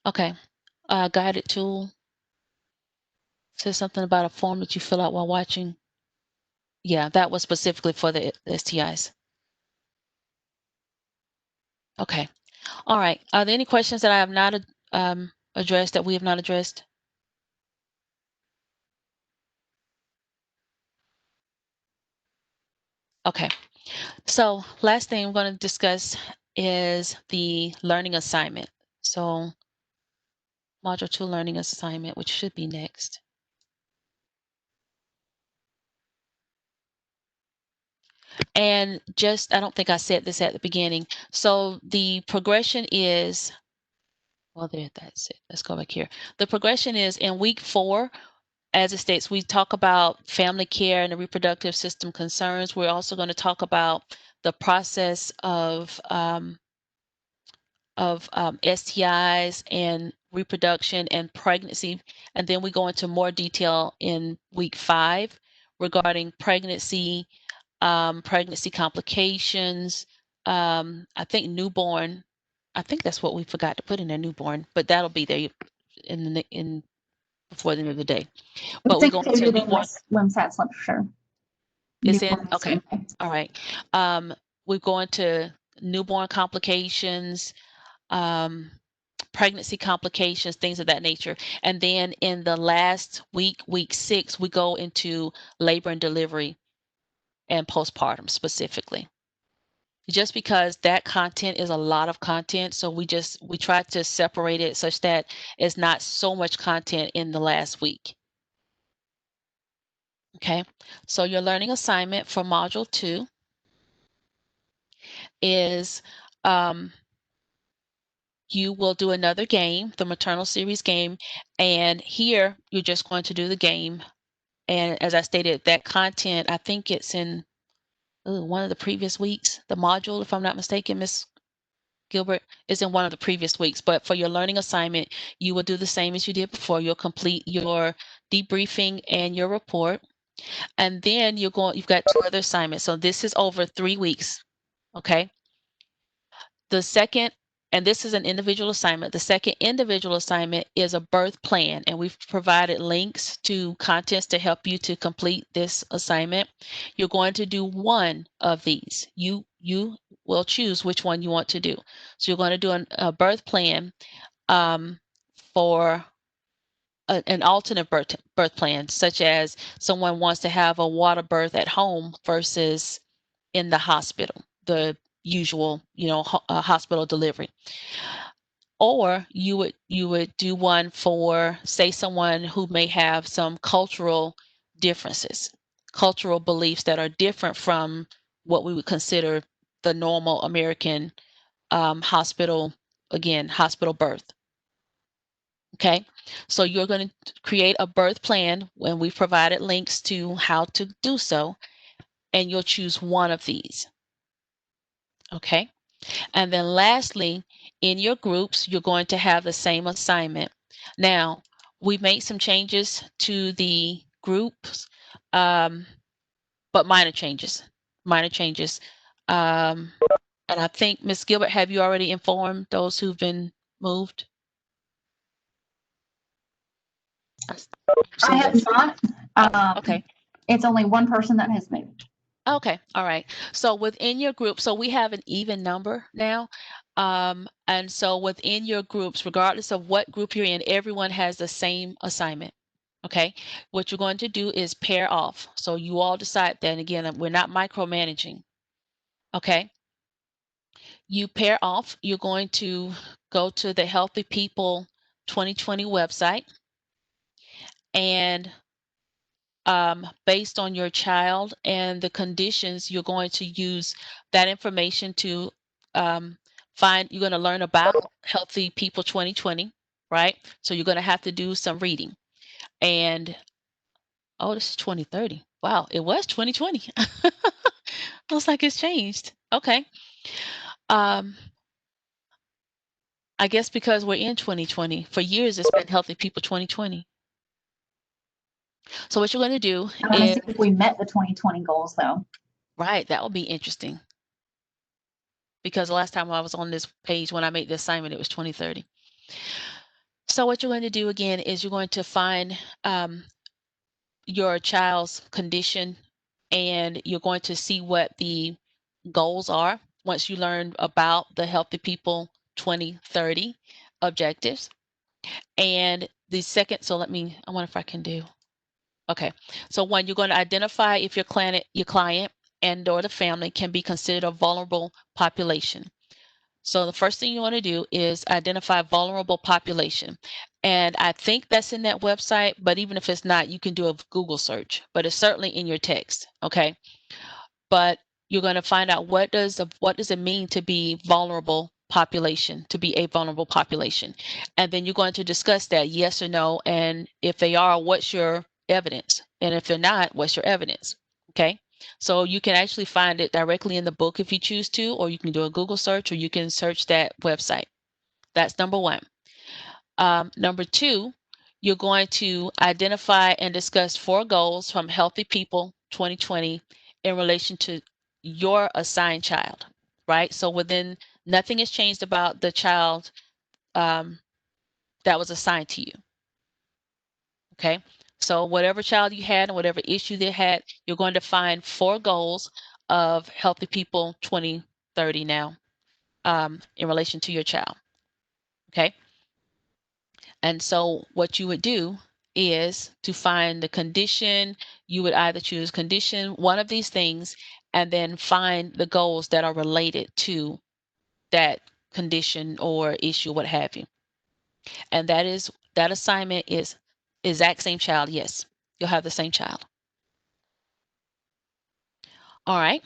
Okay. Guided tool. Says something about a form that you fill out while watching. Yeah, that was specifically for the STIs. Okay. All right. Are there any questions that I have not addressed that we have not addressed? Okay. So last thing I'm going to discuss is the learning assignment. So module 2 learning assignment, which should be next. And I don't think I said this at the beginning. So the progression is, well, that's it. Let's go back here. The progression is in week 4, as it states, we talk about family care and the reproductive system concerns. We're also going to talk about the process of STIs and reproduction and pregnancy. And then we go into more detail in week 5 regarding pregnancy, pregnancy complications. I think newborn. I think that's what we forgot to put in there, newborn, but that'll be there in before the end of the day. But we go into newborn. WIMSAT's literature. It's in, okay. All right. We go into newborn complications, pregnancy complications, things of that nature. And then in the last week 6, we go into labor and delivery and postpartum specifically. Just because that content is a lot of content, so we try to separate it such that it's not so much content in the last week. Okay, so your learning assignment for module 2 is you will do another game, the maternal series game, and here you're just going to do the game. And as I stated, that content, I think it's in one of the previous weeks. The module, if I'm not mistaken, Miss Gilbert, is in one of the previous weeks. But for your learning assignment, you will do the same as you did before. You'll complete your debriefing and your report. And then you've got 2 other assignments. So this is over 3 weeks. Okay. The second, and this is an individual assignment, the second individual assignment is a birth plan, and we've provided links to contents to help you to complete this assignment. You're going to do one of these. You will choose which one you want to do. So you're going to do a birth plan for an alternate birth plan, such as someone wants to have a water birth at home versus in the hospital, the usual, hospital delivery. Or you would do one for, say, someone who may have some cultural differences, cultural beliefs that are different from what we would consider the normal American hospital, again, hospital birth. Okay, so you're going to create a birth plan when we've provided links to how to do so, and you'll choose one of these. Okay, and then lastly, in your groups, you're going to have the same assignment. Now, we made some changes to the groups, but minor changes. Minor changes. And I think, Ms. Gilbert, have you already informed those who've been moved? I have not. Okay. It's only one person that has moved. Okay. All right. So within your group, so we have an even number now. And so within your groups, regardless of what group you're in, everyone has the same assignment. Okay. What you're going to do is pair off. So you all decide that. Again, we're not micromanaging. Okay. You pair off. You're going to go to the Healthy People 2020 website, and based on your child and the conditions, you're going to use that information to you're going to learn about Healthy People 2020, right? So you're going to have to do some reading. And, oh, this is 2030. Wow, it was 2020. Looks like it's changed. Okay. Um, I guess because we're in 2020. For years, it's been Healthy People 2020. So what you're going to do I want to is, see if we met the 2020 goals, though. right, that will be interesting. Because the last time I was on this page when I made the assignment, it was 2030. So what you're going to do again is you're going to find your child's condition, and you're going to see what the goals are once you learn about the Healthy People 2030 objectives. And the second, so I wonder if I can do, okay. So one, you're going to identify if your client and or the family can be considered a vulnerable population. So the first thing you want to do is identify vulnerable population. And I think that's in that website, but even if it's not, you can do a Google search, but it's certainly in your text. Okay. But you're going to find out what does it mean to be vulnerable population, to be a vulnerable population. And then you're going to discuss that, yes or no. And if they are, what's your evidence? And if they're not, what's your evidence? Okay. So you can actually find it directly in the book if you choose to, or you can do a Google search, or you can search that website. That's number one. Number two, you're going to identify and discuss 4 goals from Healthy People 2020 in relation to your assigned child, right? So nothing has changed about the child that was assigned to you. Okay. So whatever child you had and whatever issue they had, you're going to find 4 goals of Healthy People 2030 now in relation to your child. Okay. And so what you would do is to find the condition, you would either choose condition, one of these things, and then find the goals that are related to that condition or issue, what have you. And that assignment is exact same child. Yes, you'll have the same child. All right.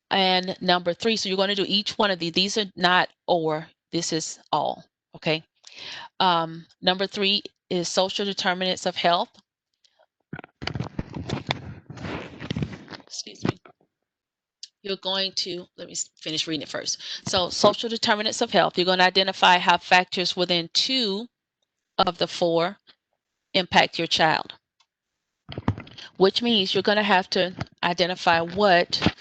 And number 3, so you're going to do each one of these. These are not or, this is all. Okay. Number 3 is social determinants of health. Excuse me. You're going to, let me finish reading it first. So social determinants of health, you're going to identify how factors within 2 of the 4 impact your child, which means you're going to have to identify what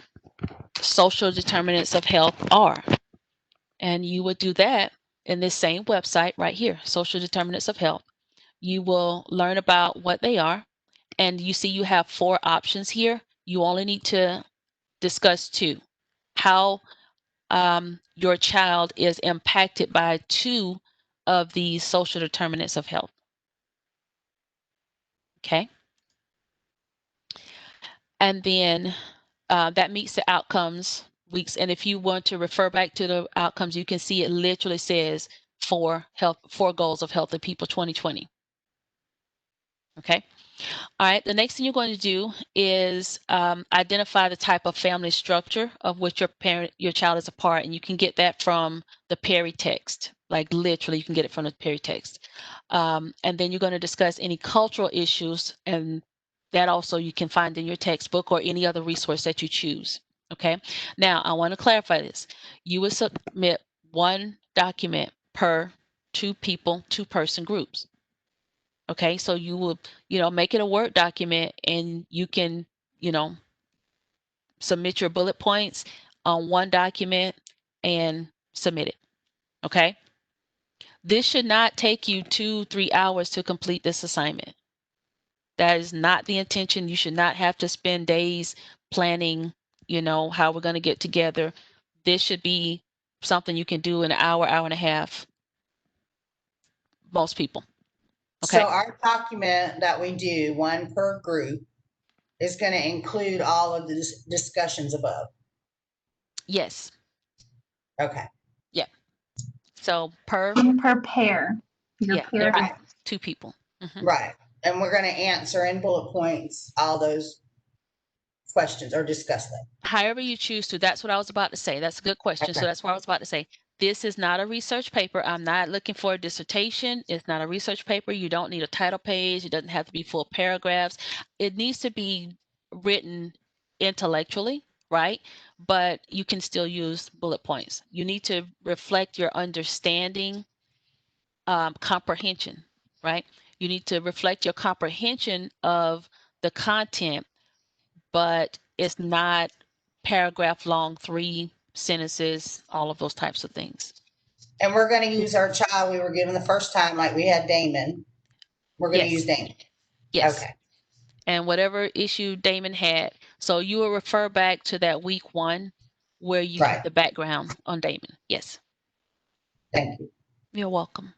social determinants of health are. And you would do that in this same website right here, social determinants of health. You will learn about what they are. And you see you have 4 options here. You only need to discuss 2. How your child is impacted by 2 of these social determinants of health. Okay. And then that meets the outcomes weeks. And if you want to refer back to the outcomes, you can see it literally says four goals of healthy people 2020. Okay. All right. The next thing you're going to do is identify the type of family structure of which your child is a part, and you can get that from the Perry text. Like literally, you can get it from the Perry text. And then you're going to discuss any cultural issues, and that also you can find in your textbook or any other resource that you choose. Okay. Now I want to clarify this. You will submit one document per two people, two-person groups. Okay, so you will, make it a Word document, and you can, submit your bullet points on one document and submit it. Okay. This should not take you 2-3 hours to complete this assignment. That is not the intention. You should not have to spend days planning, how we're going to get together. This should be something you can do in an hour, hour and a half. Most people. Okay. So our document that we do, one per group, is going to include all of the discussions above. Yes. Okay. Yeah. So per pair. Your pair. Right. Two people. Mm-hmm. Right. And we're going to answer in bullet points all those questions or discuss them. However you choose to. That's what I was about to say. That's a good question. Okay. So that's what I was about to say. This is not a research paper. I'm not looking for a dissertation. It's not a research paper. You don't need a title page. It doesn't have to be full paragraphs. It needs to be written intellectually, right? But you can still use bullet points. You need to reflect your understanding, comprehension, right? You need to reflect your comprehension of the content, but it's not paragraph long, 3 sentences, all of those types of things. And we're going to use our child we were given the first time, like we had Damon. We're going to use Damon. Yes. Okay. And whatever issue Damon had. So you will refer back to that week 1 where you get the background on Damon. Yes. Thank you. You're welcome.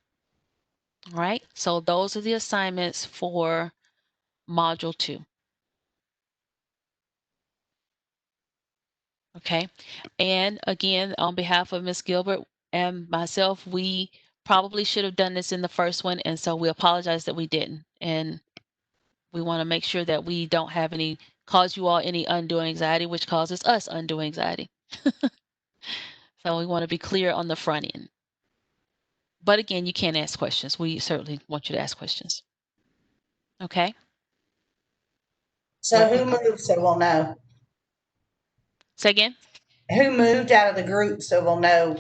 All right. So those are the assignments for module 2. Okay. And again, on behalf of Ms. Gilbert and myself, we probably should have done this in the first one. And so we apologize that we didn't. And we want to make sure that we don't have cause you all any undue anxiety, which causes us undue anxiety. So we want to be clear on the front end. But again, you can ask questions. We certainly want you to ask questions. Okay. So who moved so we'll know? Say again? Who moved out of the group so we'll know?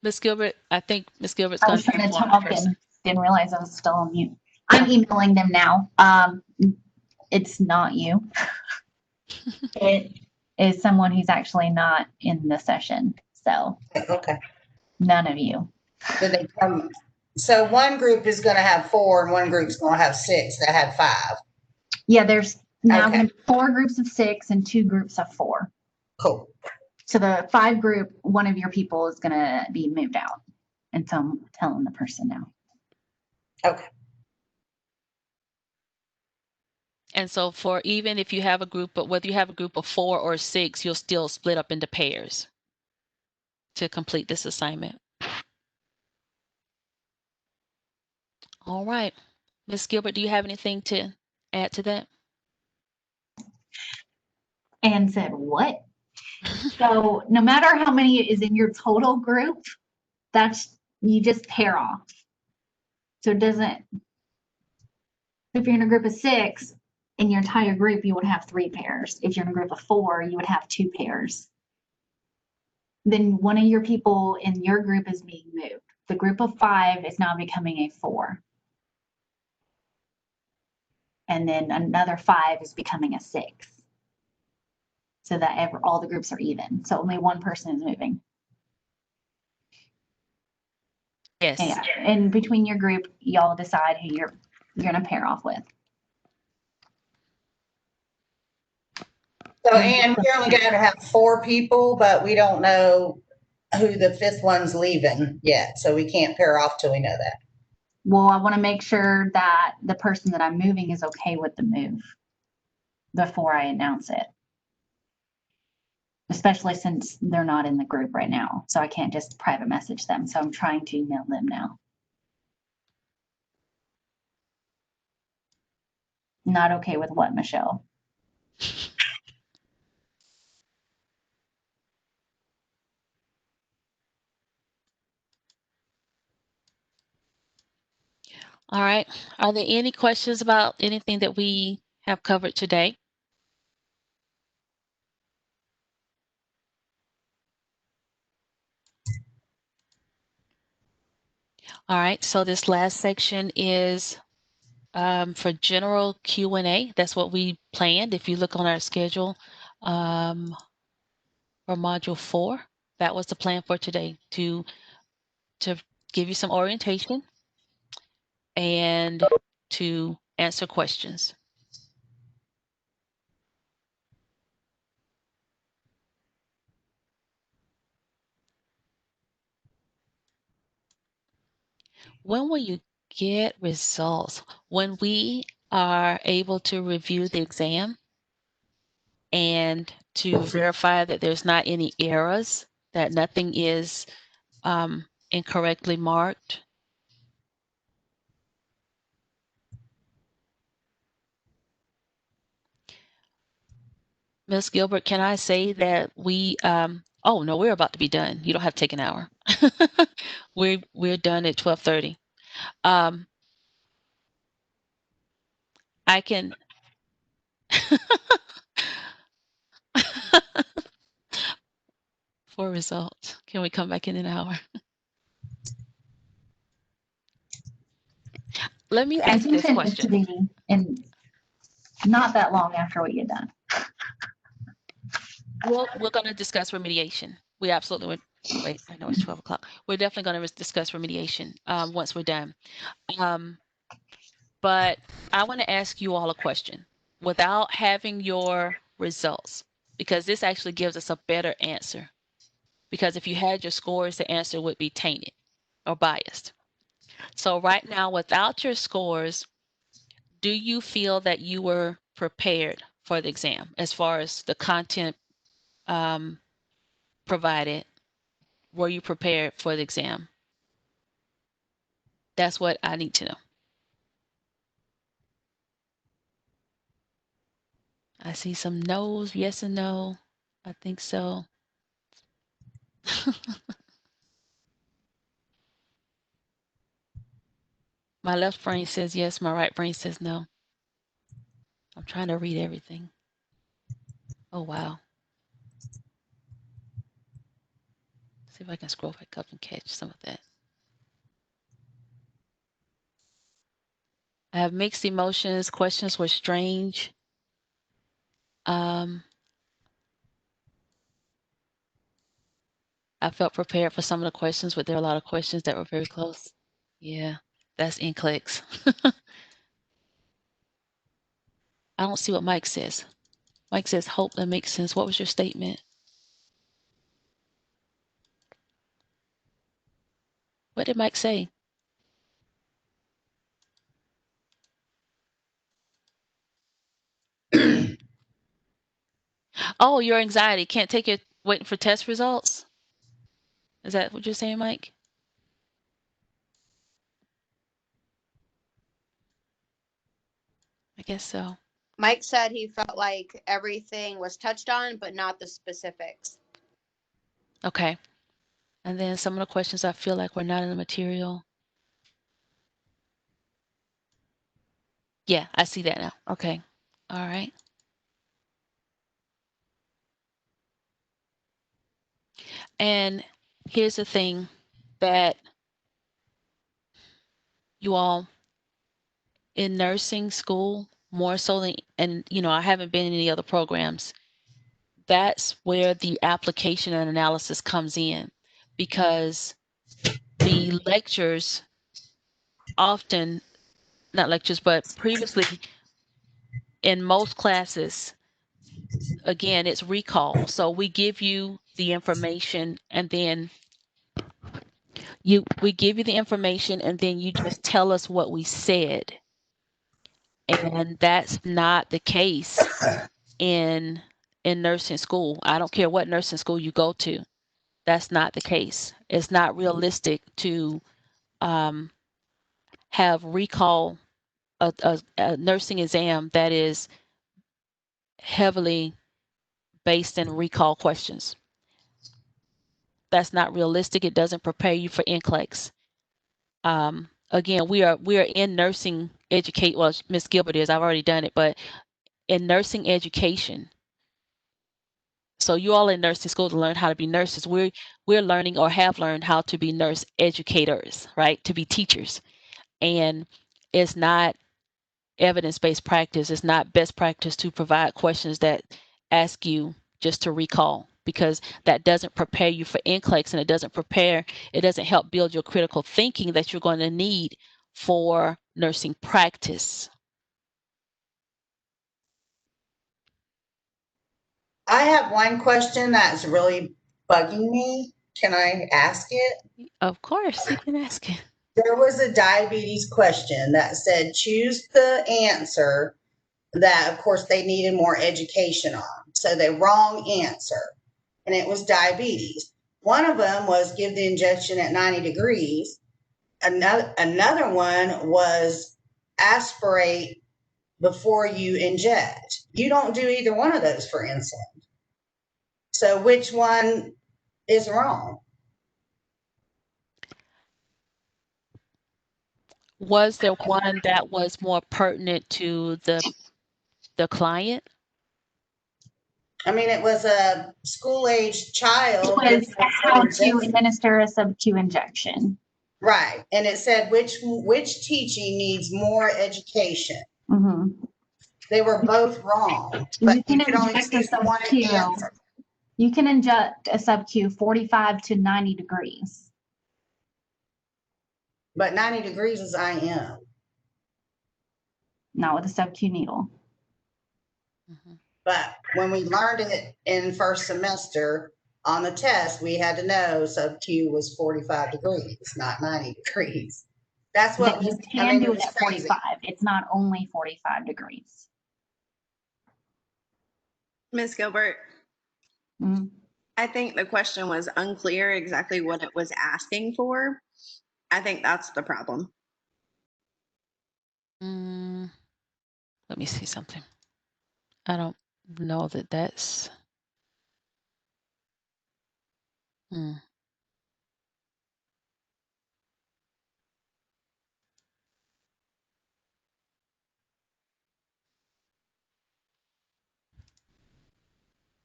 Ms. Gilbert, I think Ms. Gilbert's I going was to trying to talk and didn't realize I was still on mute. I'm emailing them now. It's not you. It is someone who's actually not in the session. So okay, none of you. Did they come? So one group is going to have 4 and one group's going to have 6 that had 5. Yeah, there's now going to be 4 groups of 6 and 2 groups of 4. Cool. So the 5 group, one of your people is going to be moved out. And so I'm telling the person now. Okay. And so for even if you have a group, but whether you have a group of 4 or 6, you'll still split up into pairs to complete this assignment. All right. Ms. Gilbert, do you have anything to add to that? And said, what? So no matter how many is in your total group, you just pair off. So it doesn't, if you're in a group of 6, in your entire group, you would have 3 pairs. If you're in a group of 4, you would have 2 pairs. Then one of your people in your group is being moved. The group of 5 is now becoming a 4. And then another 5 is becoming a 6. So that all the groups are even. So only one person is moving. Yes. Yeah. And between your group, y'all decide who you're gonna pair off with. So Anne, we're only going to have 4 people, but we don't know who the 5th one's leaving yet. So we can't pair off till we know that. Well, I want to make sure that the person that I'm moving is okay with the move before I announce it. Especially since they're not in the group right now. So I can't just private message them. So I'm trying to email them now. Not okay with what, Michelle? All right. Are there any questions about anything that we have covered today? All right. So this last section is for general Q&A. That's what we planned. If you look on our schedule for module 4, that was the plan for today, to give you some orientation and to answer questions. When will you get results? When we are able to review the exam and to verify that there's not any errors, that nothing is incorrectly marked. Ms. Gilbert, can I say that we, oh no, we're about to be done. You don't have to take an hour. We're done at 12:30. I can, for results, can we come back in an hour? Let me I ask think this it to question. be in not that long after we get done. Well, we're going to discuss remediation. We absolutely would. Wait, I know it's 12 o'clock. We're definitely going to discuss remediation once we're done. But I want to ask you all a question without having your results, because this actually gives us a better answer. Because if you had your scores, the answer would be tainted or biased. So right now, without your scores, do you feel that you were prepared for the exam as far as the content provided? Were you prepared for the exam? That's what I need to know. I see some no's, yes and no. I think so. My left brain says yes, my right brain says no. I'm trying to read everything. Oh, wow. See if I can scroll back up and catch some of that. I have mixed emotions. Questions were strange. I felt prepared for some of the questions, but there are a lot of questions that were very close. Yeah, that's in clicks. I don't see what Mike says. Mike says, hope that makes sense. What was your statement? What did Mike say? Oh, your anxiety. Can't take it waiting for test results? Is that what you're saying, Mike? I guess so. Mike said he felt like everything was touched on, but not the specifics. Okay. And then some of the questions I feel like were not in the material. Yeah, I see that now. Okay. All right. And here's the thing that you all in nursing school, more so than, and I haven't been in any other programs, that's where the application and analysis comes in, because the lectures often, not lectures, but previously in most classes, again, it's recall. So we give you the information and then we give you the information and then you just tell us what we said. And that's not the case in nursing school. I don't care what nursing school you go to. That's not the case. It's not realistic to have recall a nursing exam that is heavily based in recall questions. That's not realistic. It doesn't prepare you for NCLEX. Again, we are in nursing educate. Well, Miss Gilbert is. I've already done it, but in nursing education. So you all in nursing school to learn how to be nurses. We're learning or have learned how to be nurse educators, right? To be teachers, and it's not evidence-based practice. It's not best practice to provide questions that ask you just to recall, because that doesn't prepare you for NCLEX, and it doesn't help build your critical thinking that you're going to need for nursing practice. I have one question that's really bugging me. Can I ask it? Of course, you can ask it. There was a diabetes question that said choose the answer that, of course, they needed more education on. So the wrong answer, and it was diabetes. One of them was give the injection at 90 degrees. Another one was aspirate before you inject. You don't do either one of those for insulin. So which one is wrong? Was there one that was more pertinent to the client? I mean, it was a school-aged child. It was how to administer a sub-Q injection. Right. And it said which teaching needs more education. Mm-hmm. They were both wrong. But you can inject a sub-Q. You can inject a sub-Q 45 to 90 degrees. But 90 degrees is IM. Not with a sub-Q needle. Mm-hmm. But when we learned it in first semester on the test, we had to know sub-Q was 45 degrees, not 90 degrees. That's what you can do it at 45. It's not only 45 degrees. Miss Gilbert, Mm-hmm. I think the question was unclear exactly what it was asking for. I think that's the problem. Let me see something. I don't know that that's.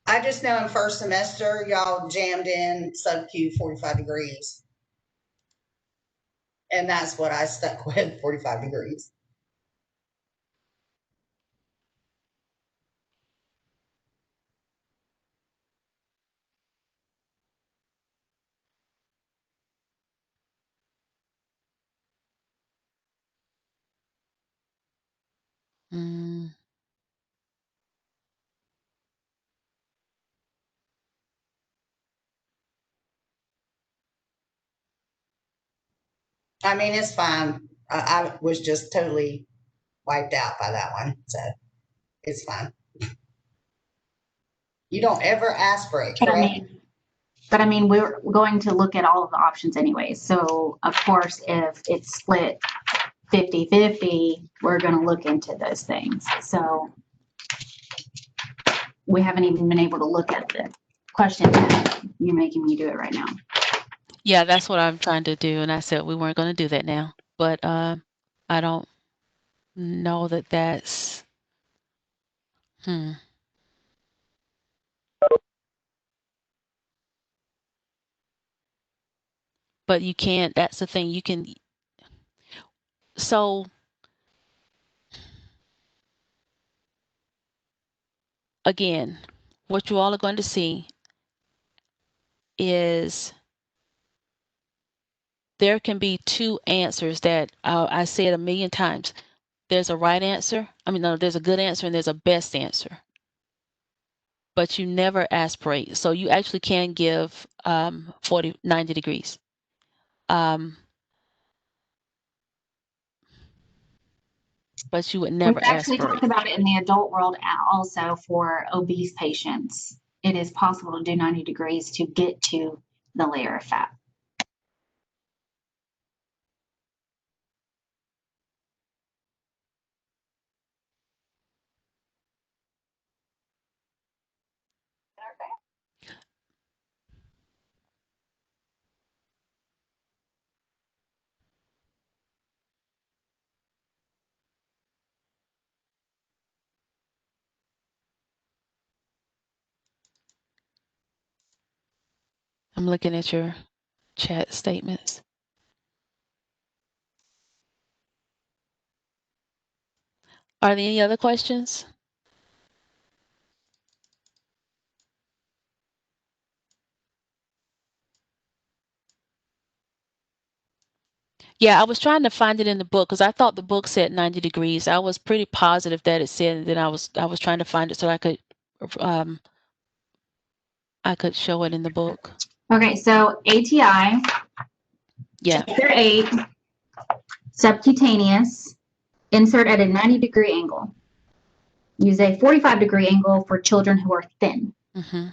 I just know in first semester, y'all jammed in sub-Q 45 degrees. And that's what I stuck with, 45 degrees. I mean, it's fine. I was just totally wiped out by that one. So it's fine. You don't ever aspirate, correct? But I mean, we're going to look at all of the options anyway. So of course, if it's split 50-50, we're going to look into those things. So we haven't even been able to look at the question. You're making me do it right now. Yeah, that's what I'm trying to do. And I said we weren't going to do that now. But I don't know that that's. But you can't. That's the thing. You can. So again, what you all are going to see is there can be two answers that I said a million times. There's a right answer. I mean, no, there's a good answer and there's a best answer. But you never aspirate. So you actually can give 90 degrees. But you would We've never ask actually for talked it. about it in the adult world also for obese patients. It is possible to do 90 degrees to get to the layer of fat. I'm looking at your chat statements. Are there any other questions? Yeah, I was trying to find it in the book because I thought the book said 90 degrees. I was pretty positive that it said, and then I was trying to find it so um I could show it in the book. Okay, so ATI, Yeah. Chapter 8, subcutaneous, insert at a 90-degree angle. Use a 45-degree angle for children who are thin. Mm-hmm.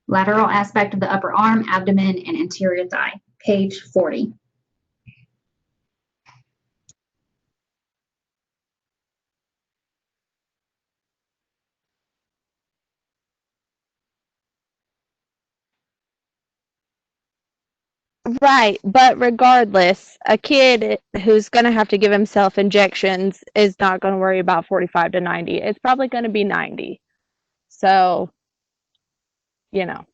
Lateral aspect of the upper arm, abdomen, and anterior thigh. Page 40. Right, but regardless, a kid who's going to have to give himself injections is not going to worry about 45 to 90. It's probably going to be 90. So, you know.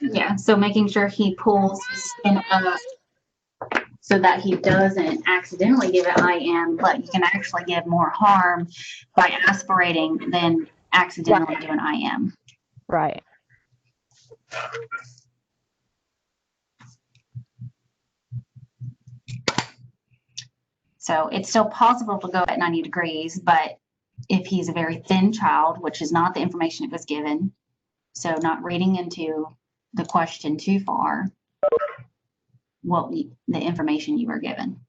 Yeah, so making sure he pulls his skin up so that he doesn't accidentally give it IM, but you can actually give more harm by aspirating than accidentally doing IM. Right. So it's still possible to go at 90 degrees, but if he's a very thin child, which is not the information it was given, so not reading into the question too far, the information you were given.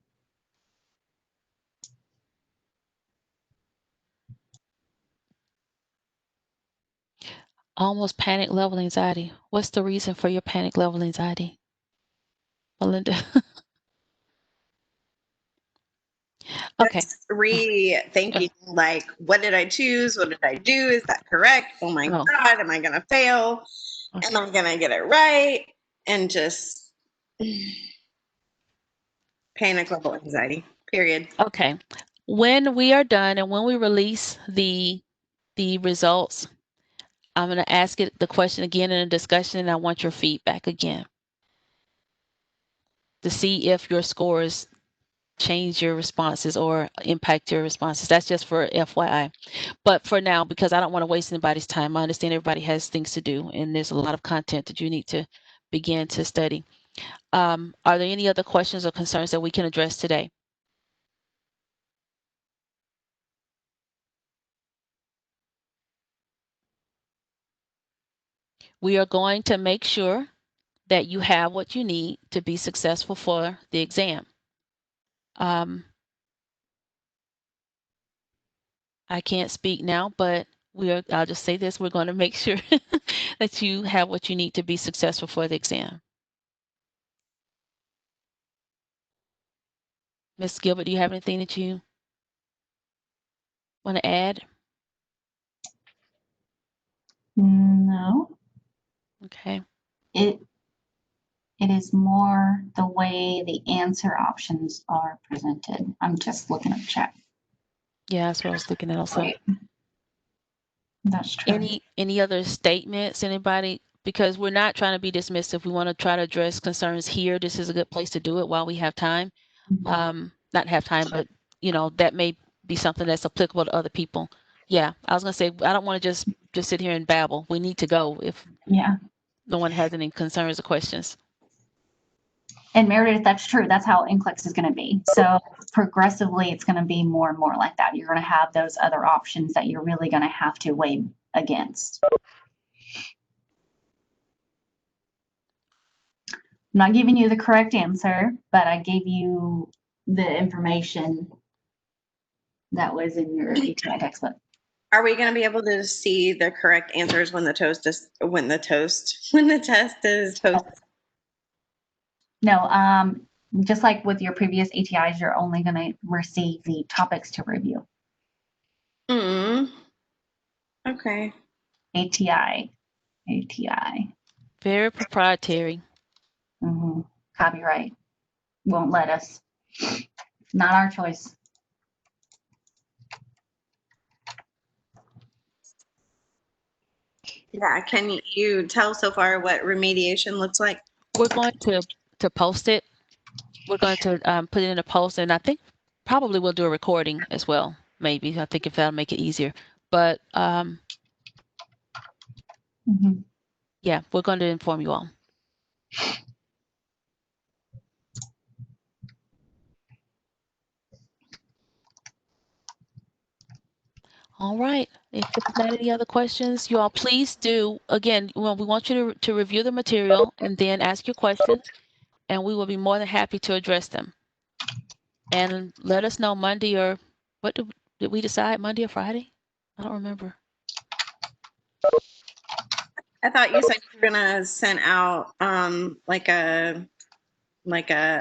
Almost panic level anxiety. What's the reason for your panic level anxiety, Melinda? Okay. Thank you. Like, what did I choose? What did I do? Is that correct? Oh my God, am I going to fail? Okay. Am I going to get it right? And just panic level anxiety, period. Okay. When we are done and when we release the results, I'm going to ask it the question again in a discussion, and I want your feedback again to see if your scores change your responses or impact your responses. That's just for FYI. But for now, because I don't want to waste anybody's time, I understand everybody has things to do, and there's a lot of content that you need to begin to study. Are there any other questions or concerns that we can address today? We are going to make sure that you have what you need to be successful for the exam. I can't speak now, but I'll just say this, we're going to make sure that you have what you need to be successful for the exam. Ms. Gilbert, do you have anything that you want to add? No. Okay. It is more the way the answer options are presented. I'm just looking at the chat. Yeah, that's what I was looking at also. Right. That's true. Any other statements, anybody? Because we're not trying to be dismissive. We want to try to address concerns here. This is a good place to do it while we have time. Not have time, but that may be something that's applicable to other people. Yeah, I was gonna say I don't want to just sit here and babble. We need to go if no one has any concerns or questions. And Meredith, that's true. That's how NCLEX is going to be. So progressively, it's going to be more and more like that. You're going to have those other options that you're really going to have to weigh against. not giving you the correct answer, but I gave you the information that was in your ATI textbook. Are we going to be able to see the correct answers when the test is posted? No, just like with your previous ATIs, you're only going to receive the topics to review. Okay. ATI. Very proprietary. Copyright. Won't let us. Not our choice. Yeah. Can you tell so far what remediation looks like? We're going to post it. We're going to put it in a post, and I think probably we'll do a recording as well. Maybe I think if that'll make it easier. But yeah, we're going to inform you all. All right. If there's not any other questions, you all please do. Again, well, we want you to review the material and then ask your questions, and we will be more than happy to address them. And let us know Monday or what did we decide? Monday or Friday? I don't remember. I thought you said you were gonna send out like a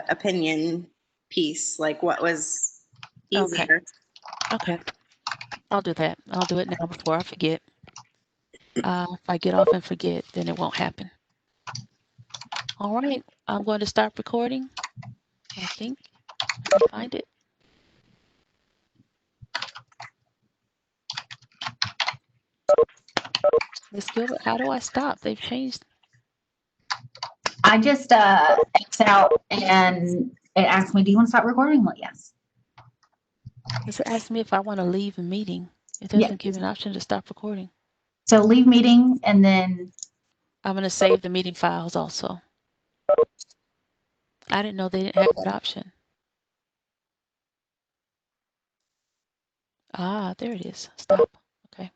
opinion piece, like what was easier. Okay. I'll do that. I'll do it now before I forget. If I get off and forget, then it won't happen. All right. I'm going to start recording. I think I can find it. Miss Gilbert, how do I stop? They've changed. I just X out and it asked me, do you want to stop recording? I'm like, yes. Does it ask me if I want to leave a meeting? It doesn't give an option to stop recording. So leave meeting and then I'm going to save the meeting files also. I didn't know they didn't have that option. Ah, there it is. Stop. Okay.